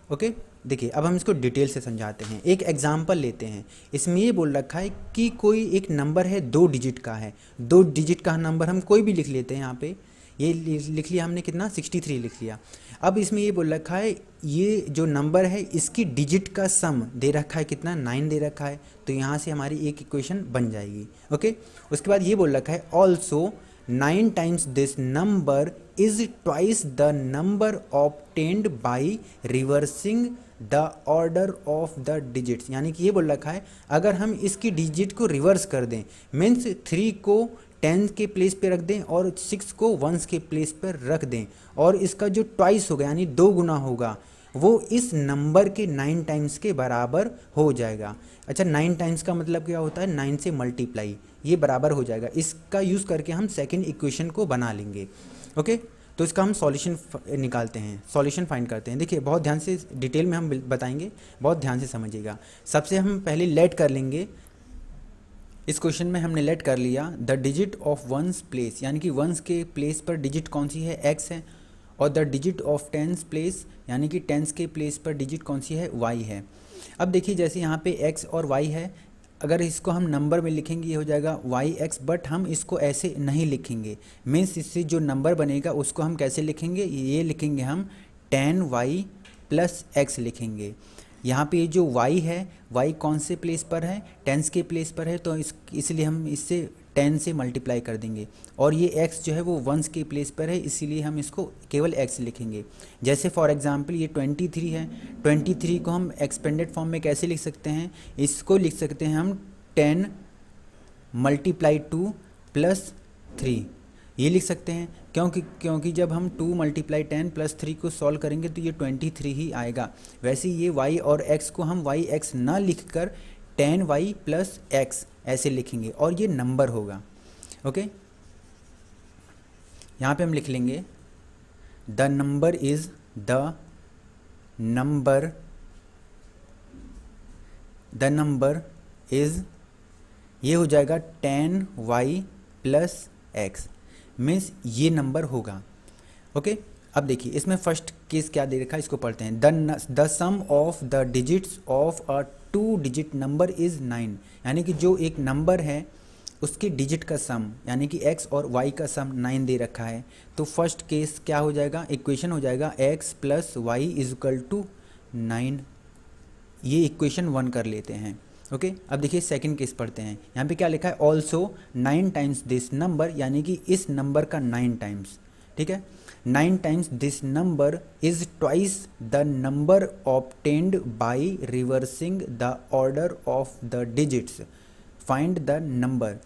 A: Okay, देखिए अब हम इसको डिटेल से समझाते हैं। एक example लेते हैं। इसमें ये बोल रखा है कि कोई एक नंबर है 2 डिजिट का है, 2 डिजिट का नंबर हम कोई भी लिख लेते हैं। यहाँ पे ये लिख लिया हमने, कितना, 63 लिख लिया। अब इसमें ये बोल रखा है ये जो नंबर है इसकी डिजिट का सम दे रखा है, कितना, 9 दे रखा है। तो यहाँ से हमारी एक इक्वेशन बन जाएगी। ओके, उसके बाद ये बोल रखा है also 9 times this number is twice the number obtained by reversing the order of the digits, यानी कि ये बोल रखा है अगर हम इसकी डिजिट को रिवर्स कर दें, मीन्स 3 को 10 के प्लेस पे रख दें और 6 को 1 के प्लेस पर रख दें, और इसका जो ट्वाइस होगा यानी 2 गुना होगा, वो इस नंबर के 9 टाइम्स के बराबर हो जाएगा। अच्छा, 9 टाइम्स का मतलब क्या होता है? 9 से मल्टीप्लाई, ये बराबर हो जाएगा। इसका यूज़ करके हम सेकेंड इक्वेशन को बना लेंगे। ओके, तो इसका हम सॉल्यूशन निकालते हैं, सॉल्यूशन फाइंड करते हैं। देखिए बहुत ध्यान से डिटेल में हम बताएंगे, बहुत ध्यान से समझिएगा। सबसे हम पहले लेट कर लेंगे। इस क्वेश्चन में हमने लेट कर लिया the digit of ones place, यानी कि वंस के प्लेस पर डिजिट कौन सी है? x है, और the digit of tens place, यानी कि टेंस के प्लेस पर डिजिट कौन सी है? y है। अब देखिए जैसे यहाँ पे x और y है, अगर इसको हम नंबर में लिखेंगे ये हो जाएगा yx, बट हम इसको ऐसे नहीं लिखेंगे। मीन्स इससे जो नंबर बनेगा उसको हम कैसे लिखेंगे? ये लिखेंगे हम 10y प्लस x लिखेंगे। यहाँ पे जो y है, y कौन से प्लेस पर है? टेंस के प्लेस पर है, तो इसलिए हम इससे 10 से मल्टीप्लाई कर देंगे, और ये x जो है वो 1 के प्लेस पर है, इसीलिए हम इसको केवल x लिखेंगे। जैसे फॉर एग्जांपल ये 23 है, 23 को हम एक्सपेंडेड फॉर्म में कैसे लिख सकते हैं? इसको लिख सकते हैं हम 10 मल्टीप्लाई 2 प्लस 3, ये लिख सकते हैं। क्योंकि जब हम 2 मल्टीप्लाई 10 प्लस 3 को सॉल्व करेंगे तो ये 23 ही आएगा। वैसे ये y और x को हम yx ना लिख कर 10y प्लस x ऐसे लिखेंगे, और ये नंबर होगा। ओके, यहाँ पे हम लिख लेंगे द नंबर इज इज, ये हो जाएगा 10y प्लस x, मीन्स ये नंबर होगा। ओके, अब देखिए इसमें फर्स्ट केस क्या दे रखा है, इसको पढ़ते हैं। The sum of the digits of a 2 digit number is 9, यानी कि जो एक नंबर है उसके डिजिट का सम, यानी कि x और y का सम 9 दे रखा है। तो फर्स्ट केस क्या हो जाएगा? इक्वेशन हो जाएगा x plus y is equal to 9, ये इक्वेशन 1 कर लेते हैं। ओके, अब देखिए सेकंड केस पढ़ते हैं। यहाँ पे क्या लिखा है? ऑल्सो 9 टाइम्स दिस नंबर, यानी कि इस नंबर का 9 टाइम्स। ठीक है, 9 times this number is twice the number obtained by reversing the order of the digits, find the number.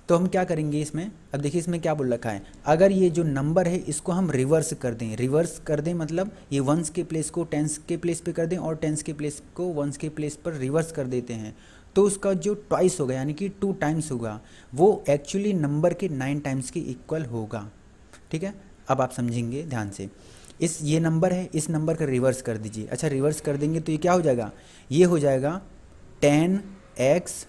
A: तो हम क्या करेंगे इसमें? अब देखिए इसमें क्या बोल रखा है, अगर ये जो नंबर है इसको हम रिवर्स कर दें मतलब ये 1s के प्लेस को 10s के प्लेस पे कर दें, और 10s के प्लेस को 1s के प्लेस पर रिवर्स कर देते हैं, तो उसका जो ट्वाइस होगा यानी कि 2 टाइम्स होगा, वो एक्चुअली नंबर के 9 टाइम्स के इक्वल होगा। ठीक है, अब आप समझेंगे ध्यान से। ये नंबर है, इस नंबर का रिवर्स कर दीजिए। अच्छा, रिवर्स कर देंगे तो ये क्या हो जाएगा? ये हो जाएगा 10x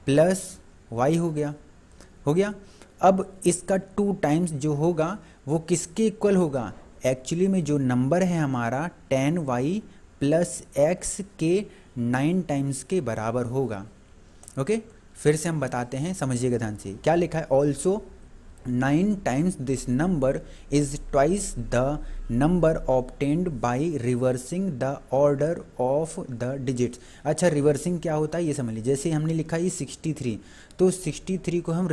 A: प्लस y हो गया। अब इसका 2 टाइम्स जो होगा वो किसके इक्वल होगा? एक्चुअली में जो नंबर है हमारा 10y प्लस x के 9 टाइम्स के बराबर होगा। ओके, फिर से हम बताते हैं, समझिएगा ध्यान से। क्या लिखा है? Also 9 times this number is twice the number obtained by reversing the order of the digits. अच्छा, रिवर्सिंग क्या होता है ये समझ लीजिए। जैसे हमने लिखा है 63, तो 63 को हम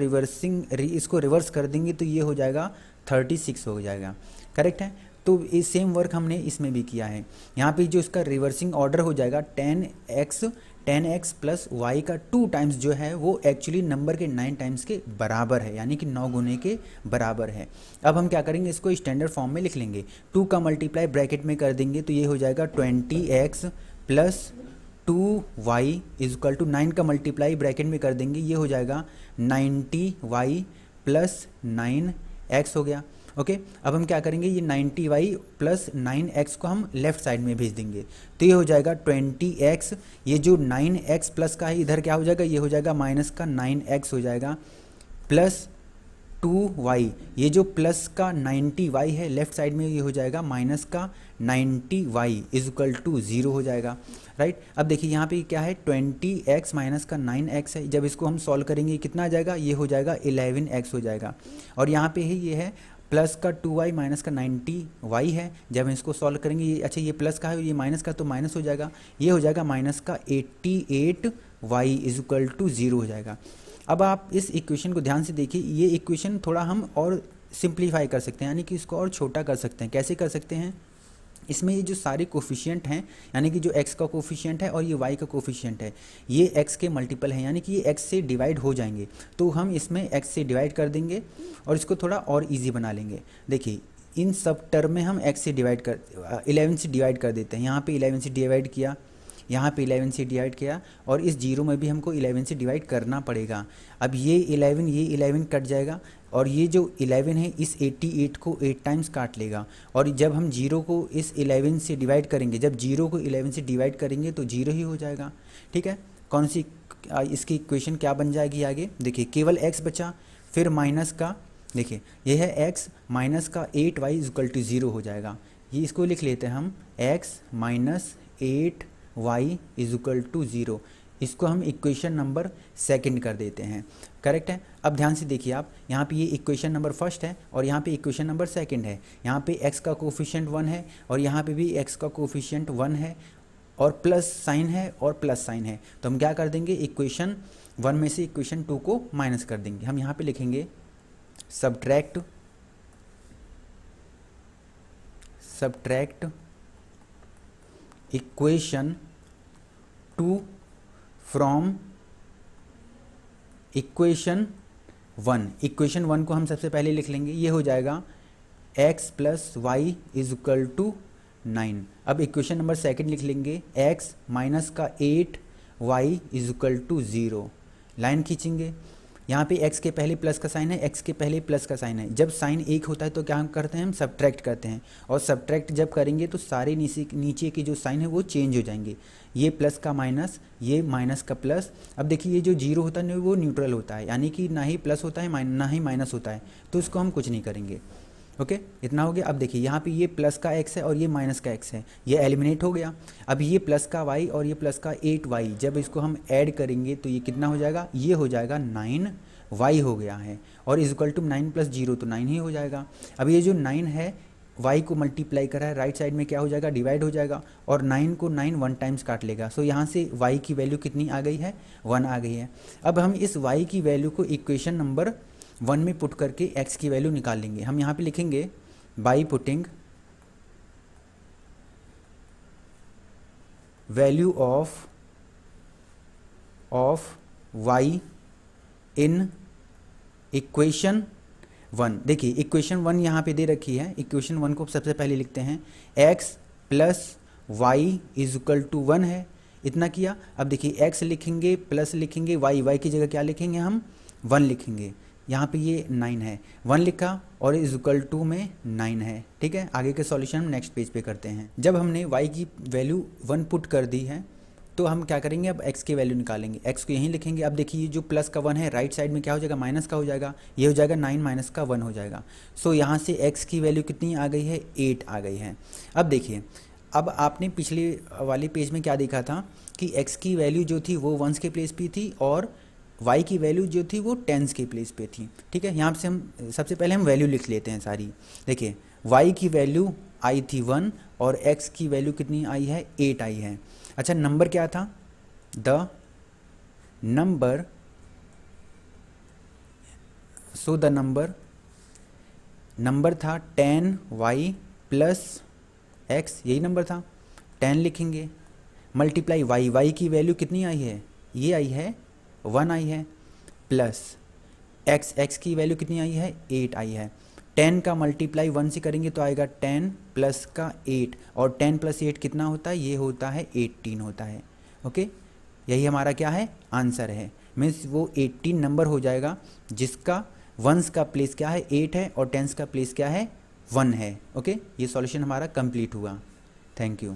A: इसको रिवर्स कर देंगे तो ये हो जाएगा 36 हो जाएगा। करेक्ट है, तो ये सेम वर्क हमने इसमें भी किया है। यहाँ पे जो इसका रिवर्सिंग ऑर्डर हो जाएगा 10x प्लस y का 2 टाइम्स जो है वो एक्चुअली नंबर के 9 टाइम्स के बराबर है, यानी कि 9 गुने के बराबर है। अब हम क्या करेंगे? इसको स्टैंडर्ड फॉर्म में लिख लेंगे। 2 का मल्टीप्लाई ब्रैकेट में कर देंगे तो ये हो जाएगा 20x plus 2y is equal to 9 का मल्टीप्लाई ब्रैकेट में कर देंगे, ये हो जाएगा 90y प्लस 9x हो गया। ओके, अब हम क्या करेंगे? ये 90y प्लस 9x को हम लेफ्ट साइड में भेज देंगे, तो ये हो जाएगा 20x। ये जो 9x प्लस का है इधर क्या हो जाएगा? ये हो जाएगा माइनस का 9x हो जाएगा, प्लस 2y। ये जो प्लस का 90y है लेफ्ट साइड में, ये हो जाएगा माइनस का 90y इज इक्वल टू 0 हो जाएगा। राइट, अब देखिए यहाँ पे क्या है? 20x माइनस का 9x है। जब इसको हम सॉल्व करेंगे कितना आ जाएगा? ये हो जाएगा 11x हो जाएगा। और यहाँ पे ये है प्लस का 2y माइनस का 90y है। जब हम इसको सॉल्व करेंगे, ये अच्छा ये प्लस का है, ये माइनस का, तो माइनस हो जाएगा, ये हो जाएगा माइनस का 88y इज इक्वल टू 0 हो जाएगा। अब आप इस इक्वेशन को ध्यान से देखिए, ये इक्वेशन थोड़ा हम और सिंप्लीफाई कर सकते हैं, यानी कि इसको और छोटा कर सकते हैं। कैसे कर सकते हैं? इसमें ये जो सारे कोफिशिएंट हैं, यानी कि जो x का कोफिशिएंट है और ये y का कोफिशिएंट है, ये x के मल्टीपल हैं, यानी कि ये x से डिवाइड हो जाएंगे। तो हम इसमें x से डिवाइड कर देंगे और इसको थोड़ा और इजी बना लेंगे। देखिए इन सब टर्म में हम x से डिवाइड कर 11 से डिवाइड कर देते हैं। यहाँ पे 11 से डिवाइड किया, यहाँ पे 11 से डिवाइड किया, और इस जीरो में भी हमको 11 से डिवाइड करना पड़ेगा। अब ये 11 कट जाएगा, और ये जो 11 है इस 88 को 8 टाइम्स काट लेगा। और जब हम जीरो को इस 11 से डिवाइड करेंगे, जब जीरो को 11 से डिवाइड करेंगे तो जीरो ही हो जाएगा। ठीक है, कौन सी इसकी इक्वेशन क्या बन जाएगी आगे? देखिए केवल x बचा, फिर माइनस का, देखिए ये है x माइनस का 8y इक्वल टू 0 हो जाएगा। ये इसको लिख लेते हैं हम x minus 8y is equal to 0। इसको हम इक्वेशन नंबर सेकंड कर देते हैं। करेक्ट है। अब ध्यान से देखिए आप, यहाँ पे ये इक्वेशन नंबर फर्स्ट है और यहाँ पे इक्वेशन नंबर सेकंड है। यहाँ पे x का कोफिशिएंट 1 है और यहाँ पे भी x का कोफिशिएंट 1 है, और प्लस साइन है और प्लस साइन है। तो हम क्या कर देंगे, इक्वेशन 1 में से इक्वेशन 2 को माइनस कर देंगे। हम यहाँ पे लिखेंगे subtract equation 2 from equation 1। Equation 1 को हम सबसे पहले लिख लेंगे, ये हो जाएगा x plus y is equal to 9। अब इक्वेशन नंबर सेकंड लिख लेंगे, x माइनस का 8y is equal to 0। Line खींचेंगे, यहाँ पे x के पहले प्लस का साइन है, x के पहले प्लस का साइन है। जब साइन एक होता है तो क्या हम करते हैं, हम सब्ट्रैक्ट करते हैं, और सब्ट्रैक्ट जब करेंगे तो सारे नीचे के जो साइन है वो चेंज हो जाएंगे। ये प्लस का माइनस, ये माइनस का प्लस। अब देखिए ये जो जीरो होता है वो न्यूट्रल होता है, यानी कि ना ही प्लस होता है ना ही माइनस होता है, तो इसको हम कुछ नहीं करेंगे। ओके, इतना हो गया। अब देखिए यहाँ पे ये प्लस का x है और ये माइनस का x है, ये एलिमिनेट हो गया। अब ये प्लस का y और ये प्लस का 8y, जब इसको हम ऐड करेंगे तो ये कितना हो जाएगा, ये हो जाएगा 9y हो गया है, और इज इक्वल टू 9 प्लस 0 तो 9 ही हो जाएगा। अब ये जो 9 है y को मल्टीप्लाई करा है, राइट साइड में क्या हो जाएगा, डिवाइड हो जाएगा, और 9 को 9 1 टाइम्स काट लेगा। सो यहाँ से y की वैल्यू कितनी आ गई है, 1 आ गई है। अब हम इस y की वैल्यू को इक्वेशन नंबर 1 में पुट करके x की वैल्यू निकाल लेंगे। हम यहाँ पे लिखेंगे by putting value of y in equation 1। देखिए इक्वेशन 1 यहाँ पे दे रखी है, इक्वेशन 1 को सबसे पहले लिखते हैं, x plus y is equal to 1 है, इतना किया। अब देखिए x लिखेंगे, प्लस लिखेंगे, y की जगह क्या लिखेंगे, हम 1 लिखेंगे। यहाँ पे ये 9 है, 1 लिखा और इज इक्वल टू में 9 है। ठीक है, आगे के सॉल्यूशन हम नेक्स्ट पेज पे करते हैं। जब हमने y की वैल्यू 1 पुट कर दी है तो हम क्या करेंगे, अब x की वैल्यू निकालेंगे, x को यहीं लिखेंगे। अब देखिए ये जो प्लस का 1 है राइट साइड में क्या हो जाएगा, माइनस का हो जाएगा, ये हो जाएगा 9 माइनस का 1 हो जाएगा। सो यहाँ से x की वैल्यू कितनी आ गई है, 8 आ गई है। अब देखिए, अब आपने पिछले वाले पेज में क्या देखा था कि x की वैल्यू जो थी वो 1s के प्लेस पे थी और y की वैल्यू जो थी वो 10s के प्लेस पे थी। ठीक है, यहाँ से हम सबसे पहले हम वैल्यू लिख लेते हैं सारी। देखिए y की वैल्यू आई थी 1 और x की वैल्यू कितनी आई है, 8 आई है। अच्छा, नंबर क्या था, the number, so the number था 10y प्लस x, यही नंबर था, 10 लिखेंगे, मल्टीप्लाई y की वैल्यू कितनी आई है, ये आई है 1 आई है, प्लस x की वैल्यू कितनी आई है, 8 आई है। 10 का मल्टीप्लाई 1 से करेंगे तो आएगा 10 प्लस का 8, और 10 प्लस 8 कितना होता है, ये होता है 18 होता है। ओके, यही हमारा क्या है, आंसर है। मीन्स वो 18 नंबर हो जाएगा जिसका 1s का प्लेस क्या है, 8 है, और 10s का प्लेस क्या है, 1 है। ओके, ये सॉल्यूशन हमारा कंप्लीट हुआ। Thank you.